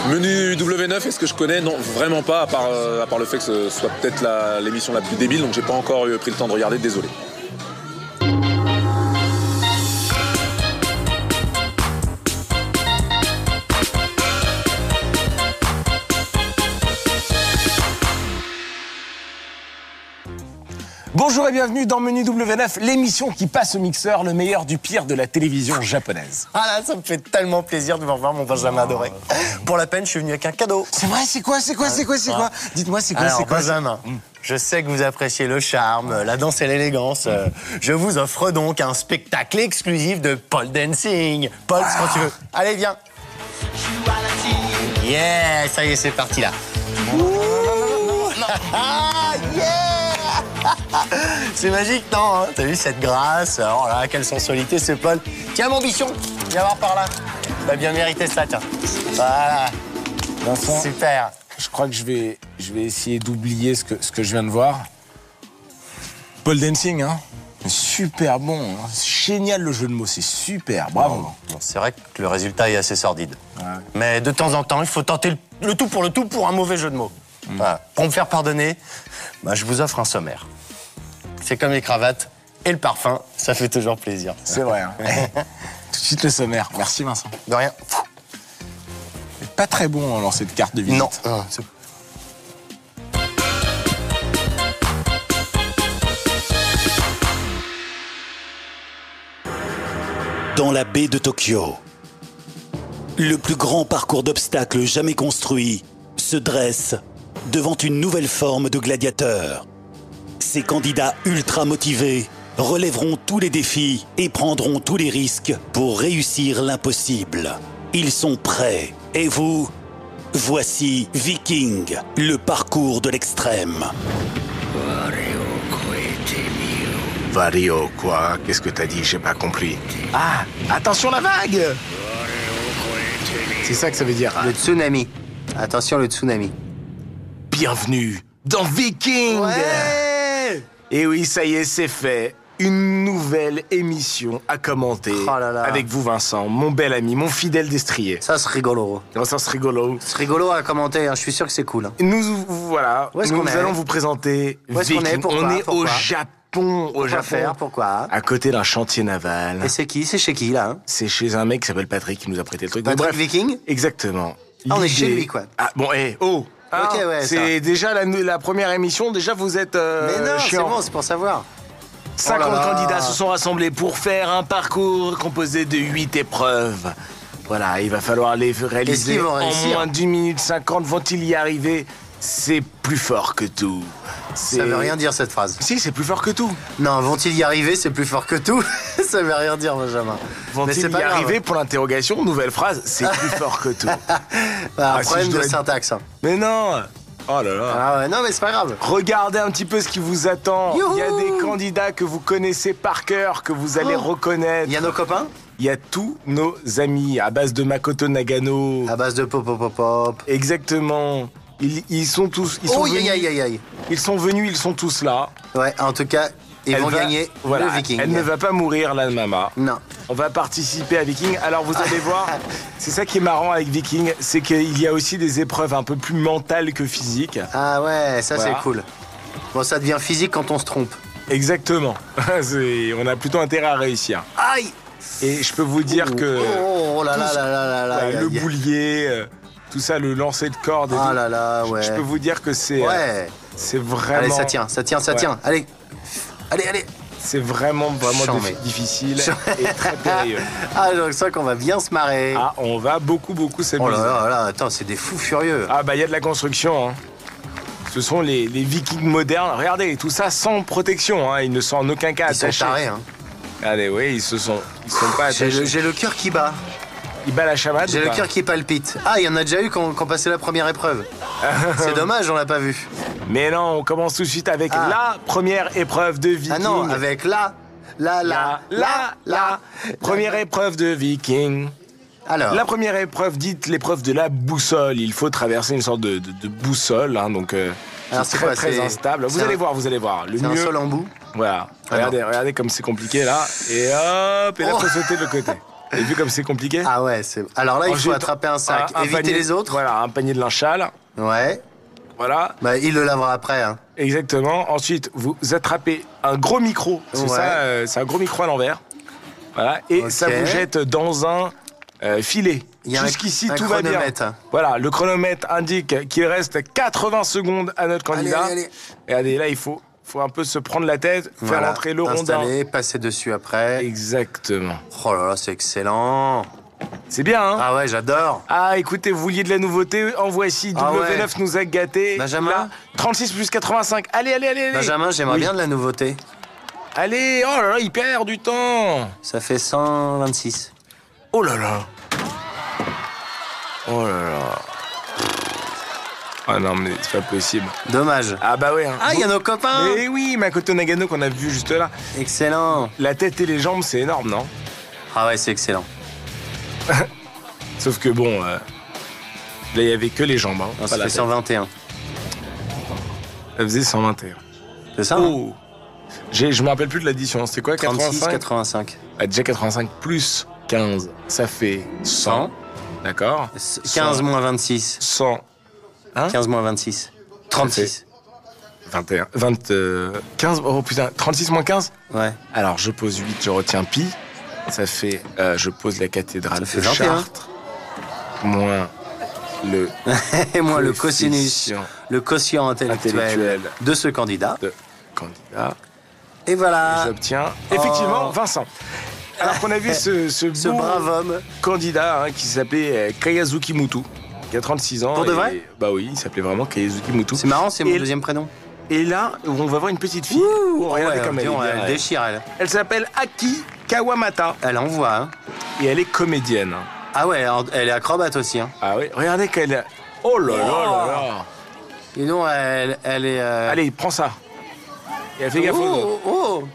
Menu W9, est-ce que je connais? Non, vraiment pas, à part le fait que ce soit peut-être l'émission la plus débile, donc j'ai pas encore pris le temps de regarder, désolé. Bonjour et bienvenue dans Menu W9, l'émission qui passe au mixeur, le meilleur du pire de la télévision japonaise. Ah là, ça me fait tellement plaisir de vous revoir, mon Benjamin adoré. Pour la peine, je suis venu avec un cadeau. C'est vrai, c'est quoi? Dites-moi, c'est quoi? Alors, Benjamin, je sais que vous appréciez le charme, la danse et l'élégance. Je vous offre donc un spectacle exclusif de pole dancing. Paul, c'est quand tu veux. Allez, viens. Yeah, ça y est, c'est parti là. Ah, yeah. C'est magique, non hein? T'as vu cette grâce? Oh là, quelle sensualité, ce Paul. Tiens, mon bichon, viens voir par là. T'as bien mérité ça, tiens. Voilà. Vincent, super. Je crois que je vais essayer d'oublier ce que je viens de voir. Pole dancing, hein? Super bon, hein? Génial le jeu de mots, c'est super, bravo. Bon, c'est vrai que le résultat est assez sordide. Ouais. Mais de temps en temps, il faut tenter le tout pour un mauvais jeu de mots. Voilà. Pour me faire pardonner, je vous offre un sommaire. C'est comme les cravates et le parfum, ça fait toujours plaisir. C'est vrai. Hein. Tout de suite le sommaire. Merci Vincent. De rien. Pas très bon en lancer de carte de visite. Non. Dans la baie de Tokyo, le plus grand parcours d'obstacles jamais construit se dresse devant une nouvelle forme de gladiateur. Ces candidats ultra motivés relèveront tous les défis et prendront tous les risques pour réussir l'impossible. Ils sont prêts. Et vous? Voici Viking, le parcours de l'extrême. Vario, quoi? Qu'est-ce que t'as dit? J'ai pas compris. Ah, attention la vague! C'est ça que ça veut dire. Le tsunami. Attention, le tsunami. Bienvenue dans Viking! Ouais! Et oui, ça y est, c'est fait. Une nouvelle émission à commenter. Oh là là. Avec vous, Vincent, mon bel ami, mon fidèle destrier. Ça, c'est rigolo. Oh, ça, c'est rigolo. C'est rigolo à commenter, hein. Je suis sûr que c'est cool. Hein. Voilà, Où est-ce nous qu'on est allons vous présenter Où est-ce qu'on Viking. est Pourquoi On est Pourquoi au Japon. Pourquoi À côté d'un chantier naval. Et c'est qui? C'est chez qui, là hein? C'est chez un mec qui s'appelle Patrick qui nous a prêté le truc. Patrick Bref, Viking? Exactement. Ah, on est L'idée- chez lui, quoi. Ah, bon, Ok, ouais, c'est déjà la première émission, déjà vous êtes Mais non, c'est chiant. bon, c'est pour savoir. 50 Oh là là. candidats se sont rassemblés pour faire un parcours composé de 8 épreuves. Voilà, il va falloir les Est-ce réaliser qu'ils vont en réussir moins d'1 minute 50. Vont-ils y arriver? C'est plus fort que tout. Ça veut rien dire, cette phrase. Si, c'est plus fort que tout. Non, vont-ils y arriver? C'est plus fort que tout. Ça veut rien dire, Benjamin. Mais Vont-ils c'est y pas grave. arriver? Pour l'interrogation, nouvelle phrase, c'est plus fort que tout. Un si problème je de dois- syntaxe. Hein. Mais non. Oh là là. Ah ouais, non, mais c'est pas grave. Regardez un petit peu ce qui vous attend. Youhou. Il y a des candidats que vous connaissez par cœur, que vous allez reconnaître. Il y a nos copains? Il y a tous nos amis à base de Makoto Nagano. À base de pop. Exactement. Ils sont tous. Ils sont Oh, venus. aïe. Ils sont venus. Ils sont tous là. Ouais, en tout cas, ils Elle vont va- gagner voilà, le Viking. Elle ne va pas mourir, la mama. Non. On va participer à Viking. Alors vous allez voir, c'est ça qui est marrant avec Viking, c'est qu'il y a aussi des épreuves un peu plus mentales que physiques. Ah ouais, ça Voilà. c'est cool. Bon, ça devient physique quand on se trompe. Exactement. On a plutôt intérêt à réussir. Aïe! Et je peux vous dire que Oh là là tout ce- là là là ouais, là. le boulier, tout ça, le lancer de corde et Ah tout, là là, ouais. je peux vous dire que c'est Ouais. c'est vraiment... Allez, ça tient. Ouais. Allez. C'est vraiment Chambé. difficile et très périlleux. Ah, je sens qu'on va bien se marrer. Ah, on va beaucoup s'amuser. Oh là là là, attends, c'est des fous furieux. Ah bah il y a de la construction, hein. Ce sont les Vikings modernes. Regardez, tout ça sans protection, hein. Ils ne sont en aucun cas Ils sont attachés. tarés, hein. Regardez, oui, ils sont pas attachés. J'ai le cœur qui bat. Ils battent la chamade J'ai ou le pas cœur qui palpite. Ah, il y en a déjà eu qui ont passé la première épreuve. C'est dommage, on l'a pas vu. Mais non, on commence tout de suite avec Ah. la première épreuve de Viking. Ah non, avec la. Première épreuve de Viking. Alors, La première épreuve, dite l'épreuve de la boussole. Il faut traverser une sorte de boussole, hein, donc Alors, c'est c'est quoi, très c'est- instable. Vous c'est allez un- voir, vous allez voir. Le c'est un mieux, sol en bout. voilà. Ah non. Regardez comme c'est compliqué là. Et hop, et là Oh. faut sauter de l'autre côté. Et vu comme c'est compliqué. Ah ouais, c'est... Alors là, il faut Ensuite, attraper un sac, un éviter panier- les autres. Voilà, un panier de linge sale. Ouais. Voilà, Bah, il le lavera après, hein. exactement. Ensuite, vous attrapez un gros micro. C'est Ouais. ça, c'est un gros micro à l'envers. Voilà, et Ok. ça vous jette dans un filet. Il y a Jusqu'ici, un tout va bien. chronomètre. Voilà, le chronomètre indique qu'il reste 80 secondes à notre candidat. allez. Regardez, là, il faut faut un peu se prendre la tête, faire Voilà. entrer le rondin. Installer, passer dessus après. Exactement. Oh là là, c'est excellent. C'est bien, hein? Ah ouais, j'adore. Ah, écoutez, vous vouliez de la nouveté? En voici. Ah W9 ouais. nous a gâtés. Benjamin? Là, 36 plus 85. Allez, allez, allez, allez. Benjamin, j'aimerais Oui. bien de la nouveauté. Allez, oh là là, il perd du temps. Ça fait 126. Oh là là. Oh là là. Ah non, mais c'est pas possible. Dommage. Ah bah ouais. Hein. Ah, il y a nos copains. Mais oui, Makoto Nagano qu'on a vu juste là. Excellent. La tête et les jambes, c'est énorme, non? Ah ouais, c'est excellent. Sauf que bon, là, il y avait que les jambes. Hein, Non, pas ça la fait tête. 121. Elle faisait 121. C'est ça? Oh. Je me rappelle plus de l'addition. C'était quoi? 36, 85? 85. Ah, déjà 85 plus 15, ça fait 100. D'accord? 15 moins 26. 100. Hein? 15 moins 26. 36. 21. 15. Oh putain, 36 moins 15? Ouais. Alors, je pose 8, je retiens pi. Ça fait. Je pose la cathédrale Ça fait de 21. Chartres. Moins le. Et moi, le cosinus, coefficient le quotient intellectuel intellectuel de ce candidat. de candidat. Et voilà. J'obtiens effectivement Oh. Vincent. Alors qu'on a vu ce Ce beau brave homme. candidat qui s'appelait Kayazuki Mutu, qui a 36 ans. Pour de et- vrai? Bah oui, il s'appelait vraiment Kayazuki Mutu. C'est marrant, c'est mon Et- deuxième prénom. Et là, on va voir une petite fille. Oh, regardez Ouais, comme elle est dis donc, bien, elle elle. déchire, elle. Elle s'appelle Aki Kawamata Elle envoie, hein. et elle est comédienne. Ah ouais, alors, elle est acrobate aussi, hein. Ah oui, regardez qu'elle. Oh là là là là. Et non, elle est... Allez, prends ça. Et elle fait gaffe aux autres. oh, oh.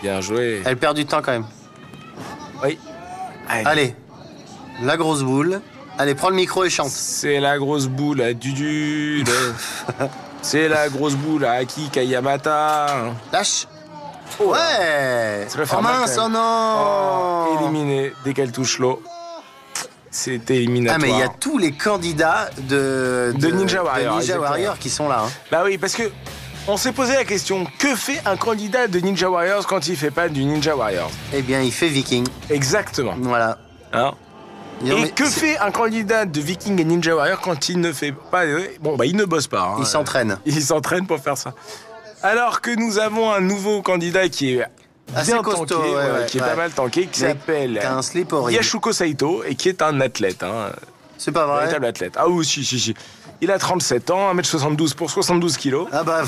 Bien joué. Elle perd du temps quand même. Oui. Allez, la grosse boule. Allez, prends le micro et chante. C'est la grosse boule à Dudu. C'est la grosse boule à Aki Kayamata. Lâche. Ouais. Ça va faire Oh mal, mince, quand oh même. non. Éliminé dès qu'elle touche l'eau. C'est éliminatoire. Ah mais il y a tous les candidats de Ninja Warrior, Ninja exactement. Warrior qui sont là. Hein. Bah oui, parce que on s'est posé la question, que fait un candidat de Ninja Warriors quand il fait pas du Ninja Warriors? Eh bien, il fait Viking. Exactement. Voilà. Hein? Non, Et mais que c'est- fait un candidat de Viking et Ninja Warrior quand il ne fait pas... Bon, bah il ne bosse pas. Hein. Il s'entraîne. Il s'entraîne pour faire ça. Alors que nous avons un nouveau candidat qui est Assez bien costaud, tanké, ouais, voilà, ouais, qui est ouais. pas mal tanké, qui Mais s'appelle t'as un slip horrible. Yashuko Saito et qui est un athlète. Hein. C'est pas vrai. Véritable athlète. Ah oui, si. Il a 37 ans, 1m72 pour 72 kilos. Ah bah,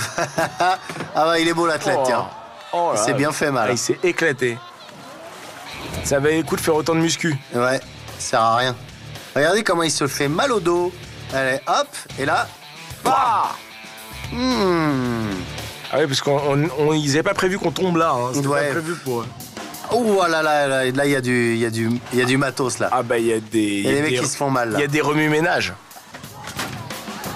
ah bah, il est beau l'athlète, tiens. Oh Il là s'est là. bien fait mal. Ah, il s'est éclaté. Ça valait le coup de faire autant de muscu. Ouais, ça sert à rien. Regardez comment il se fait mal au dos. Allez, hop, et là. Bah Hmm. Ah oui, parce qu'ils n'avaient pas prévu qu'on tombe là. Hein. C'était Ouais. pas prévu pour eux. Oh là, il y a du matos là. Ah bah il y a des... Il y a des mecs qui se font mal là. Il y a des remue-ménages.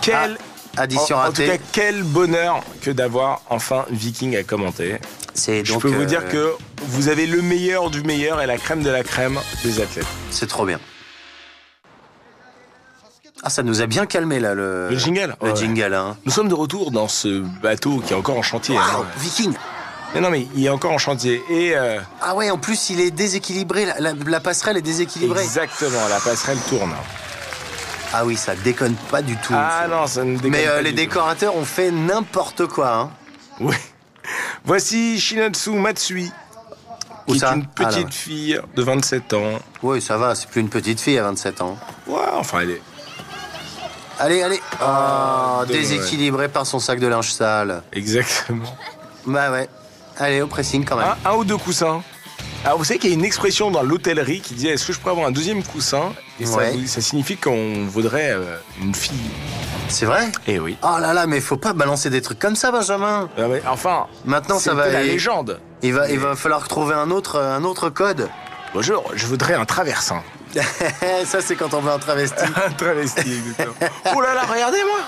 Quel... Addition en tout ratée. cas, quel bonheur que d'avoir enfin Viking à commenter. C'est Je donc, peux vous dire que vous avez le meilleur du meilleur et la crème de la crème des athlètes. c'est trop bien. Ah, ça nous a bien calmé là le. Le jingle. Le Ouais. jingle, hein. Nous sommes de retour dans ce bateau qui est encore en chantier. Waouh, hein. Viking. Mais non, mais il est encore en chantier. Et Ah ouais, en plus il est déséquilibré. La passerelle est déséquilibrée. exactement, la passerelle tourne. Ah oui, ça déconne pas du tout. Ah non, ça ne déconne Mais pas les du tout. décorateurs ont fait n'importe quoi. Hein. Oui. Voici Shinatsu Matsui, Où qui est ça? une Ah, là. petite fille de 27 ans. Oui, ça va, c'est plus une petite fille à 27 ans. Ouais, enfin, elle est... Allez, allez. Oh, dommage. déséquilibré par son sac de linge sale. Exactement. Bah ouais. Allez, au pressing quand même. Un ou deux coussins. Alors, vous savez qu'il y a une expression dans l'hôtellerie qui dit « Est-ce que je pourrais avoir un deuxième coussin ?» Et Ouais. ça signifie qu'on voudrait une fille. C'est vrai? Eh oui. Oh là là, mais faut pas balancer des trucs comme ça, Benjamin. Ah, mais enfin, Maintenant, ça c'était va. la légende. Il va falloir trouver un autre code. Bonjour, je voudrais un traversin. Ça, c'est quand on veut un travesti. Un travesti, exactement. Oh là là, regardez-moi.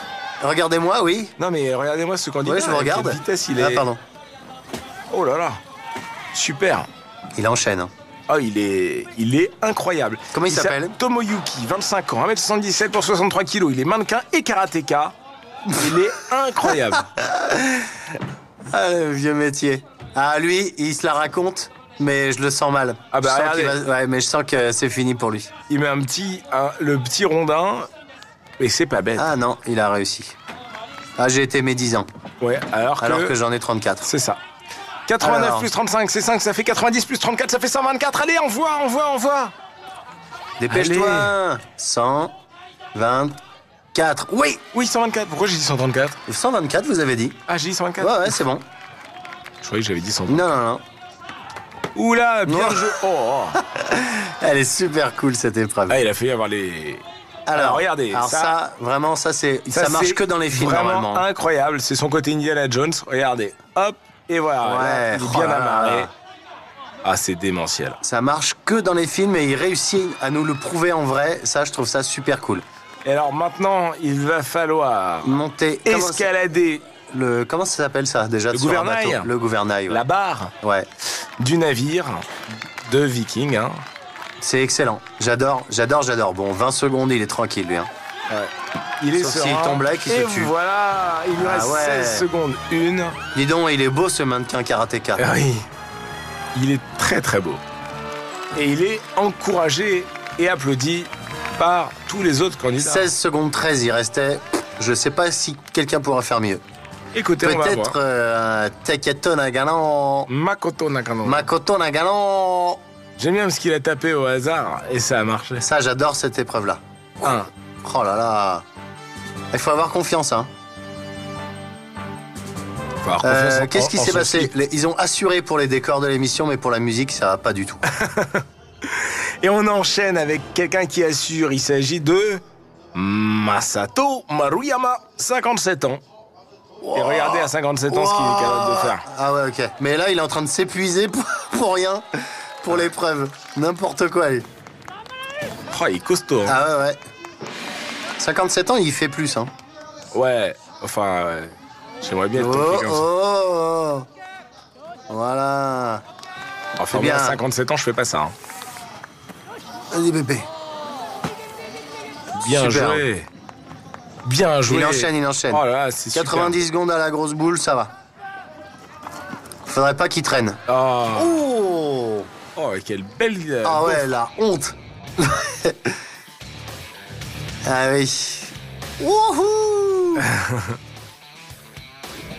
Regardez-moi, oui. Non mais regardez-moi ce candidat. Oui, je vous à quelle regarde. vitesse il est. Ah, pardon. Oh là là. Super. Il enchaîne. Hein. Oh, il est incroyable. Comment il s'appelle? Tomoyuki, 25 ans, 1m77 pour 63 kilos. Il est mannequin et karatéka. Il est incroyable. Ah, le vieux métier. Ah, lui, il se la raconte, mais je le sens mal. Ah bah, Ouais, mais je sens que c'est fini pour lui. Il met le petit rondin, et c'est pas bête. Ah non, il a réussi. Ah, j'ai été médisant. Ouais, alors que j'en ai 34. C'est ça. 89 Alors. plus 35, c'est 5, ça fait 90 plus 34, ça fait 124. Allez, envoie. Dépêche-toi. 124. Oui, Oui, 124. Pourquoi j'ai dit 134? 124, vous avez dit. Ah, j'ai dit 124. Ouais, c'est bon. Je croyais que j'avais dit 124. Non. Oula, bien Non. joué. Oh. Elle est super cool, cette épreuve. Ah, il a fait avoir les... Alors, regardez. Alors ça, vraiment, ça marche c'est que dans les films, vraiment normalement. incroyable. C'est son côté Indiana Jones. Regardez. Hop. Et voilà. Ouais, Là, il est oh bien là amarré. là. Ah, c'est démentiel. Ça marche que dans les films et il réussit à nous le prouver en vrai. Ça, je trouve ça super cool. Et alors maintenant, il va falloir Monter. escalader Comment ça s'appelle ça déjà? Le sur un gouvernail. bateau Le gouvernail. Ouais. la barre Ouais. du navire de Viking. Hein. C'est excellent. J'adore. Bon, 20 secondes, il est tranquille, lui. Hein. Il est Sauf serein. s'il tombe là et qu'il se tue. Voilà, il lui Ah reste ouais. 16 secondes. Une. Dis donc, il est beau ce mannequin karatéka. Oui, il est très très beau. Et il est encouragé et applaudi par tous les autres candidats. 16 secondes 13, il restait. Je sais pas si quelqu'un pourra faire mieux. Écoutez, on va Peut-être voir. Taketo Nagano. Makoto Nakano. Makoto Nagano. J'aime bien parce qu'il a tapé au hasard et ça a marché. Ça, j'adore cette épreuve-là. 1. Oh là là. Il faut avoir confiance, hein. Qu'est-ce qui s'est passé? Ils ont assuré pour les décors de l'émission, mais pour la musique, ça va pas du tout. Et on enchaîne avec quelqu'un qui assure. Il s'agit de Masato Maruyama, 57 ans. Et regardez à 57 ans ce qu'il est capable de faire. Ah ouais, ok. Mais là, il est en train de s'épuiser pour rien, pour l'épreuve. N'importe quoi, lui. Oh, il est costaud. Hein. Ah ouais. 57 ans, il fait plus, hein. Ouais, enfin, ouais. J'aimerais bien être Oh, comme ça. oh. Voilà. Enfin, bien. moi, à 57 ans, je fais pas ça. Hein. Vas-y, bébé. Bien Super. joué. Bien joué. Il enchaîne. Oh là là, c'est 90 secondes à la grosse boule, ça va. Faudrait pas qu'il traîne. super. Oh, Oh, quelle belle idée. ah ouais, la honte. Ah oui. Wouhou.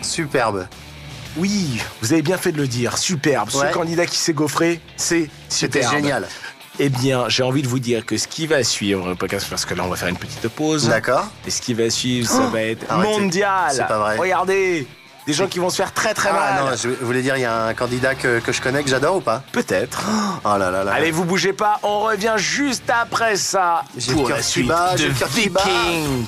Superbe. Oui, vous avez bien fait de le dire. Superbe. Ouais. Ce candidat qui s'est gaufré, c'est C'était superbe. génial. Eh bien, j'ai envie de vous dire que ce qui va suivre, parce que là, on va faire une petite pause. D'accord. Et ce qui va suivre, ça va être arrêtez. mondial. C'est pas vrai. Regardez, des gens qui vont se faire très très Ah mal. non, je voulais dire, il y a un candidat que je connais, que j'adore ou pas? Peut-être. Oh là là là. Allez, vous bougez pas, on revient juste après ça J'ai pour le cœur la qui suite bat, j'ai de le cœur qui bat. Viking.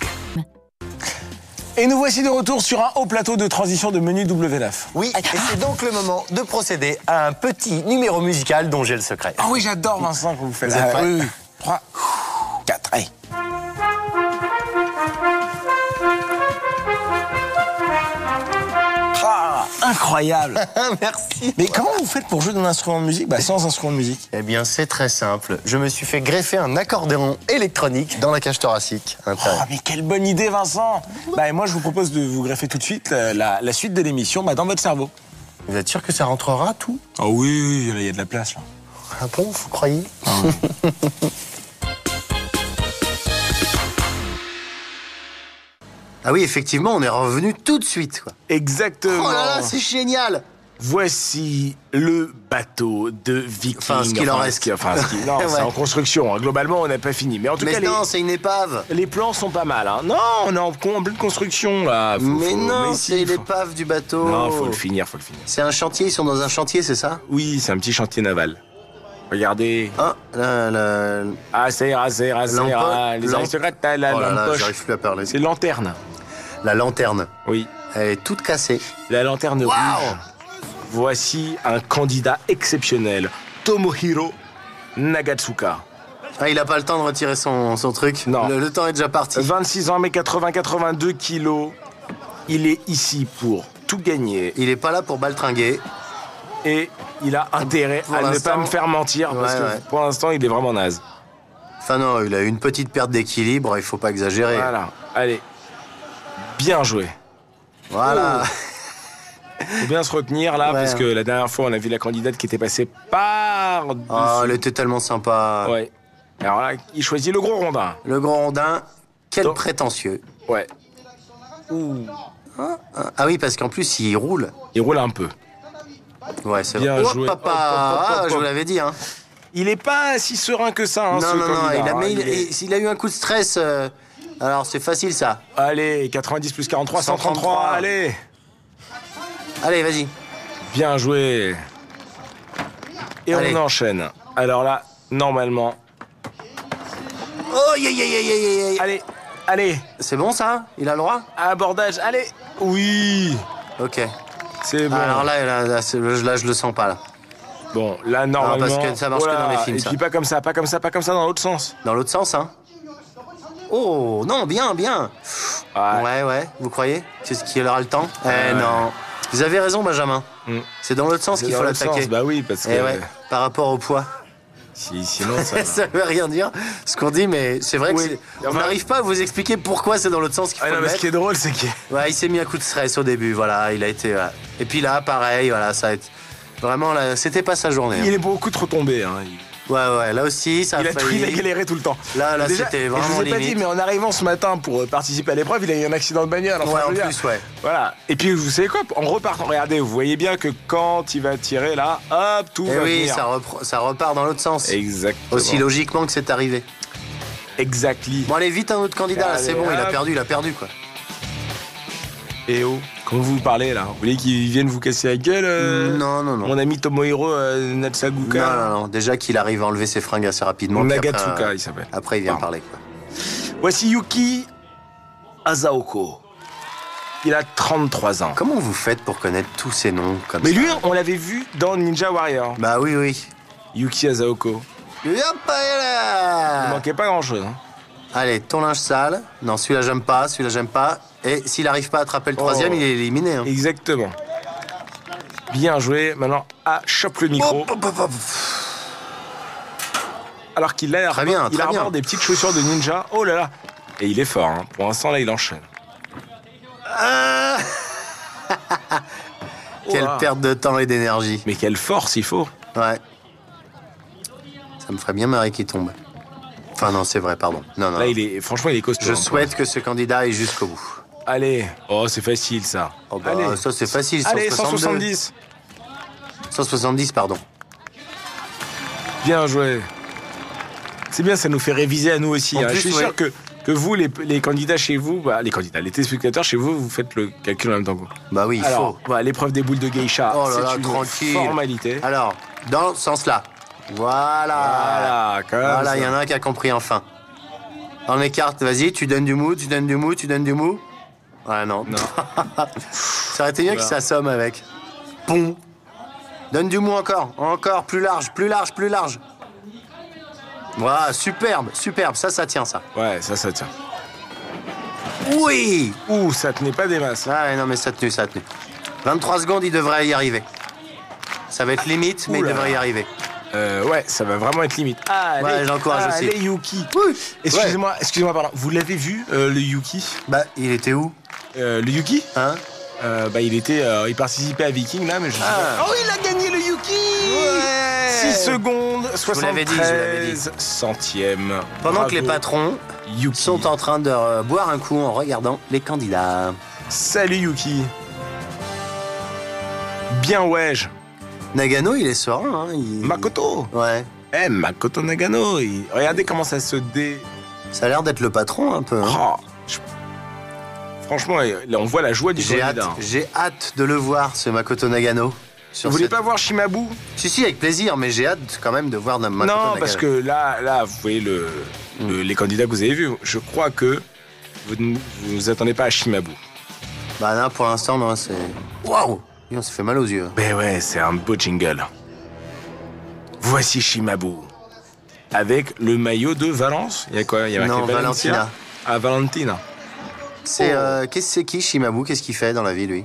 Et nous voici de retour sur un haut plateau de transition de menu W9. Oui, et c'est donc le moment de procéder à un petit numéro musical dont j'ai le secret. Ah oui, j'adore Vincent quand vous faites Vous êtes prêts? Oui. 3, 4, allez. Ah, incroyable. Merci. Mais comment vous faites pour jouer d'un instrument de musique sans instrument de musique? Eh bien, c'est très simple. Je me suis fait greffer un accordéon électronique dans la cage thoracique. Oh, mais quelle bonne idée, Vincent. Et moi, je vous propose de vous greffer tout de suite la suite de l'émission dans votre cerveau. Vous êtes sûr que ça rentrera, tout? Ah oui, il y a de la place, là. Ah bon, vous croyez? Ah oui, effectivement, on est revenu tout de suite, quoi. Exactement. Oh là là, c'est génial. Voici le bateau de Viking. Enfin, ce qu'il en reste. Non, Ouais. c'est en construction. Hein. Globalement, on n'a pas fini. Mais en tout Mais cas, non, c'est une épave. les plans sont pas mal. Hein. Non, on est en pleine construction, là. Mais non, si, c'est faut- l'épave du bateau. Non, faut le finir. C'est un chantier, ils sont dans un chantier, c'est ça? Oui, c'est un petit chantier naval. Regardez. Ah, Ah, ça ira. Les Lampe- aristocrates, t'as la oh là là, lampe poche. j'arrive plus à parler. C'est lanterne. La lanterne. Oui, Elle est toute cassée. la lanterne rouge. Voici un candidat exceptionnel. Tomohiro Nagatsuka. Ah, il a pas le temps de retirer son truc. Non. Le temps est déjà parti. 26 ans, mais 82 kilos. Il est ici pour tout gagner. Il est pas là pour baltringuer. Et il a intérêt Pour à ne pas l'instant- me faire mentir, parce Ouais, que ouais. pour l'instant, il est vraiment naze. Enfin non, il a eu une petite perte d'équilibre, il faut pas exagérer. Voilà, allez. Bien joué. Voilà. Faut bien se retenir là, Ouais. parce que la dernière fois, on a vu la candidate qui était passée par dessus. Oh, elle était tellement sympa. Ouais. Alors là, il choisit le gros rondin. Le grand rondin, quel Donc- prétentieux. Ouais. Ah oui, parce qu'en plus, il roule. Il roule un peu. Ouais, c'est Bien vrai. Oh, joué. papa. Hop, hop, hop, Ah, hop, je vous hop. l'avais dit, hein. Il est pas si serein que ça, hein, ce non, non, non, candidat, il a, hein. mais Il est- il a eu un coup de stress. Alors, c'est facile, ça. Allez, 90 plus 43, 133, 133. allez. Allez, vas-y. Bien joué. Et Allez. on enchaîne. Alors là, normalement... Oh, aïe, aïe, aïe, aïe, aïe, aïe. Allez, allez, C'est bon, ça? Il a le droit? abordage, allez. Oui, Ok. c'est bon. Alors là, je le sens pas, là. Bon, là, normalement... parce que ça marche que voilà. dans les films, Et ça. puis pas comme ça, pas comme ça, pas comme ça, dans l'autre sens. Dans l'autre sens, hein. Oh, non, bien, bien. Ouais. Ouais, vous croyez? C'est ce qui aura le temps? Non. Vous avez raison, Benjamin. Mm. C'est dans l'autre sens C'est qu'il dans faut l'autre l'attaquer. sens, bah oui, parce que... Eh ouais, par rapport au poids. Sinon, ça... Ça veut rien dire ce qu'on dit, mais c'est vrai que Oui. on n'arrive pas à vous expliquer pourquoi c'est dans l'autre sens qu'il faut Ah non, le mais ce mettre. qui est drôle, c'est qu'il... Ouais, il s'est mis un coup de stress au début, voilà, il a été... voilà. Et puis là, pareil, voilà, ça a été... Vraiment, là, c'était pas sa journée. Il hein. est beaucoup trop tombé, hein. Ouais, là aussi, ça a Il a failli... galéré tout le temps. Là, Déjà, c'était et vraiment je vous ai pas limite. dit, mais en arrivant ce matin pour participer à l'épreuve, il a eu un accident de bagnole. Enfin, Ouais, je en veux dire. plus, ouais. Voilà. Et puis, vous savez quoi? En repartant, regardez, vous voyez bien que quand il va tirer là, hop, tout Et va oui, venir. ça repart dans l'autre sens. Exactement. Aussi logiquement que c'est arrivé. Exactly. Bon, allez, vite, un autre candidat, là, Allez, c'est bon, il a hop. perdu, quoi. Et oh, comment vous parlez là? Vous voulez qu'il vienne vous casser la gueule? Non. Mon ami Tomohiro Natsaguka. Non. Déjà qu'il arrive à enlever ses fringues assez rapidement. puis Nagatsuka, après, il s'appelle. Après, il vient Pardon. parler, quoi. Voici Yuki Asaoko. Il a 33 ans. Comment vous faites pour connaître tous ces noms comme Mais ça lui, on l'avait vu dans Ninja Warrior. Bah oui. Yuki Asaoko. Hop là. Il manquait pas grand chose. Hein. Allez, ton linge sale. Non, celui-là, j'aime pas. Et s'il arrive pas à attraper le troisième, Oh. il est éliminé. Hein. Exactement. Bien joué. Maintenant, chope le micro. Hop. Alors qu'il a, Très bien, il très arbore bien. des petites chaussures de ninja. Oh là là. Et il est fort. Hein. Pour l'instant, là, il enchaîne. Ah. Quelle Oh là. perte de temps et d'énergie. Mais quelle force il faut. Ouais. Ça me ferait bien marrer qu'il tombe. Enfin, non, c'est vrai, pardon. Non. Là, franchement, il est costaud. Je hein, souhaite que ce candidat aille jusqu'au bout. Allez. Oh, c'est facile, ça. Oh bah, Allez. ça, c'est facile. Allez, 162. 170. 170, pardon. Bien joué. C'est bien, ça nous fait réviser à nous aussi. En Hein. plus, Je suis ouais. sûr que vous, les candidats chez vous, les téléspectateurs chez vous, vous faites le calcul en même temps que vous. Bah oui, il Alors, faut. l'épreuve des boules de geisha, Oh là là, c'est une tranquille. formalité. Alors, dans ce sens-là. Voilà. Voilà, Il y en a un qui a compris enfin. On écarte, vas-y, tu donnes du mou. Ouais, non. Ça aurait été bien qu'il s'assomme avec. Pom. Donne du mou encore, plus large. Voilà, superbe, ça tient, ça. Ouais, ça tient. Oui. Ouh, ça tenait pas des masses. Ah ouais, non, mais ça a tenu. 23 secondes, il devrait y arriver. Ça va être limite, mais il Oula. devrait y arriver. Ouais, ça va vraiment être limite. Allez, Ouais, j'encourage aussi. Allez, Yuki. Oui. Excusez-moi, pardon. Vous l'avez vu, le Yuki? Bah, il était où? Le Yuki? Hein? Il participait à Viking, là, mais je sais pas. Oh, il a gagné le Yuki! Ouais. 6 secondes, vous l'avais dit, 73 centièmes. Pendant Bravo, que les patrons Yuki. sont en train de boire un coup en regardant les candidats. Salut Yuki. Bien wesh. Nagano, il est serein, hein. Makoto. Ouais. Makoto Nagano. Regardez comment ça se Ça a l'air d'être le patron, un peu. Hein. Oh, Franchement, là, on voit la joie du candidat. J'ai hâte de le voir, ce Makoto Nagano. Vous voulez pas voir Shimabu? Si, avec plaisir, mais j'ai hâte quand même de voir Makoto Nagano. Non, parce que là, vous voyez les candidats que vous avez vus. Je crois que vous ne vous attendez pas à Shimabu. Bah non, pour l'instant, non, c'est... Waouh! On se fait mal aux yeux. Ben ouais, c'est un beau jingle. Voici Shimabu. Avec le maillot de Valence. Il y a quoi? Il y a marqué Non, Valencia. Valentina. Ah, Valentina. C'est qui Shimabu? Qu'est-ce qu'il fait dans la vie, lui?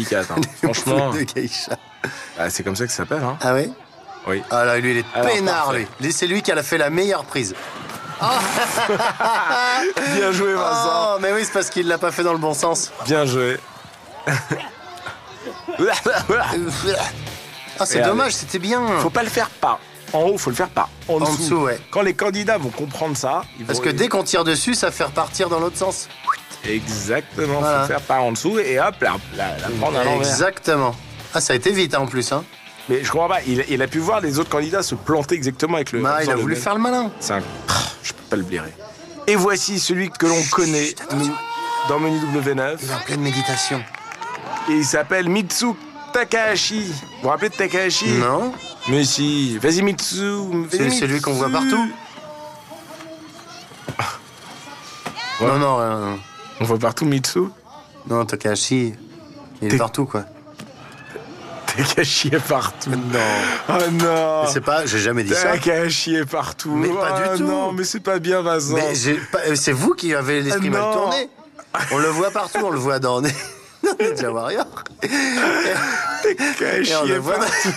délicate. Hein. Franchement, de geisha. c'est comme ça que ça s'appelle. Hein. Ah ouais? Oui. Ah là, lui, il est Alors, peinard, parfait. lui. C'est lui qui a fait la meilleure prise. Bien joué, Vincent. Oh, mais oui, c'est parce qu'il l'a pas fait dans le bon sens. Bien joué. Ah, c'est Et dommage, c'était bien. Faut pas le faire par en haut, faut le faire par en dessous. dessous, ouais. Quand les candidats vont comprendre ça, ils Parce vont... que dès qu'on tire dessus, ça fait repartir dans l'autre sens. Exactement, Voilà. faut le faire par en dessous et hop, la prendre à l'envers. Exactement. Ah, ça a été vite, hein, en plus. Hein. Mais je comprends pas, il a pu voir les autres candidats se planter exactement avec le... Bah, il a le voulu même. faire le malin. C'est un... Je peux pas le blairer. Et voici celui que l'on connaît dans Menu W9. Il est en pleine méditation. Et il s'appelle Mitsu Takahashi. Vous vous rappelez de Takahashi? Non? Mais si, vas-y Mitsu. C'est celui qu'on voit partout. Non, non, rien. On voit partout Mitsu. Non, Takahashi, il est partout, quoi. Takahashi est partout. Non. Oh non. C'est pas, j'ai jamais dit ça. Takahashi est partout. Mais pas du tout. Non, mais c'est pas bien, Vincent. Mais c'est vous qui avez l'esprit mal Non. tourné. On le voit partout, on le voit dans Ninja Warrior. Takahashi Et on le est voit partout.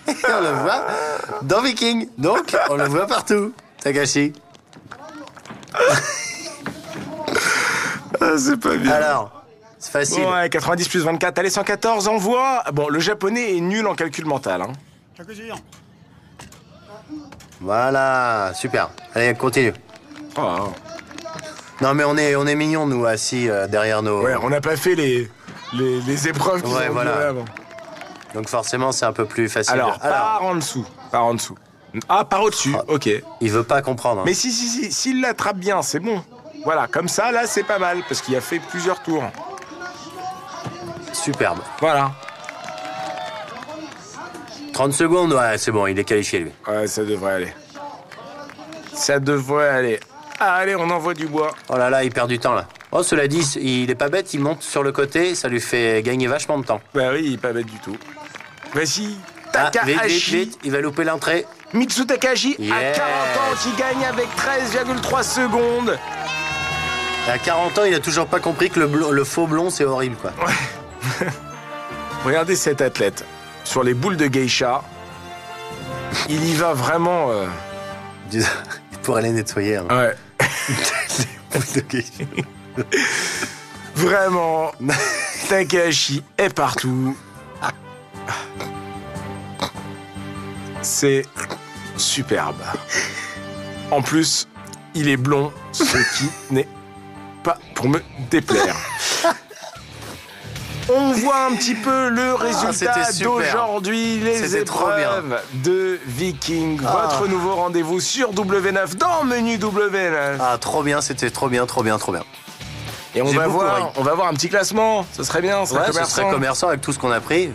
Et on le voit dans Viking. Donc, on le voit partout. Takahashi. Ah, c'est pas bien. Alors, c'est facile. Ouais, 90 plus 24, allez, 114, envoie. Bon, le japonais est nul en calcul mental. Hein. Voilà, super. Allez, continue. Oh. Non, mais on est mignons, nous, assis derrière nos... Ouais, on n'a pas fait les épreuves qu'ils Ouais, ont voilà. données avant. Donc forcément, c'est un peu plus facile. Alors, par en dessous. Par en dessous. Ah, par au-dessus, ok. Il veut pas comprendre. Hein. Mais si, s'il l'attrape bien, c'est bon. Voilà, comme ça, là, c'est pas mal, parce qu'il a fait plusieurs tours. Superbe. Voilà. 30 secondes, ouais, c'est bon, il est qualifié, lui. Ouais, ça devrait aller. Ça devrait aller. Ah, allez, on envoie du bois. Oh là là, il perd du temps, là. Oh, cela dit, il est pas bête, il monte sur le côté, ça lui fait gagner vachement de temps. Bah oui, il est pas bête du tout. Vas-y, Ah, vite, Takahashi. vite, vite, il va louper l'entrée. Mitsu Takagi à Yes. 40 ans qui gagne avec 13,3 secondes. À 40 ans, il a toujours pas compris que le faux blond, c'est horrible, quoi. Regardez cet athlète sur les boules de geisha. Il y va vraiment. Il pourrait les nettoyer. Hein. Ouais. Vraiment. Takahashi est partout. C'est superbe. En plus, il est blond, ce qui n'est pas pour me déplaire. On voit un petit peu le résultat c'était super. d'aujourd'hui, les C'était trop bien. épreuves de Viking. Votre nouveau rendez-vous sur W9 dans Menu W9. Ah, trop bien, c'était trop bien. Et on J'ai va beaucoup ri. voir un petit classement. Ce serait bien, ce serait Ouais, ce commerçant. serait commerçant avec tout ce qu'on a pris.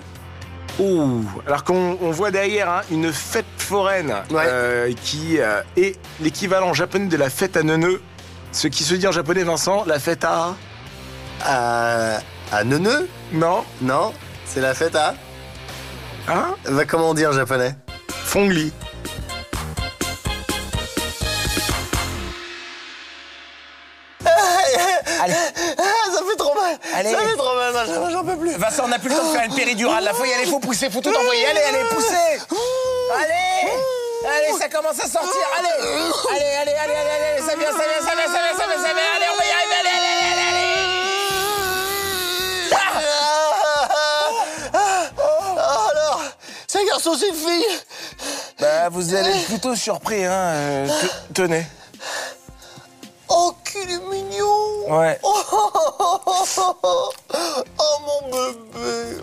Ouh, alors qu'on voit derrière hein, une fête foraine qui est l'équivalent japonais de la fête à Neuneu. Ce qui se dit en japonais, Vincent, la fête à... À Neuneu? Non. Non, c'est la fête à... Hein? Bah, comment on dit en japonais? Fongli. Allez, Ça fait trop mal. Allez. Ça fait trop mal, j'en peux plus. Vincent, on n'a plus le temps de faire une péridurale. Là, faut y aller, faut pousser, faut tout envoyer. Allez, poussez. Allez, ça commence à sortir. Allez, ça vient. Allez, on va y arriver. Allez. Alors, c'est un garçon, c'est une fille? Bah, vous allez être plutôt surpris, hein. Tenez. Oh, qu'il est mignon. Ouais. Oh, mon bébé.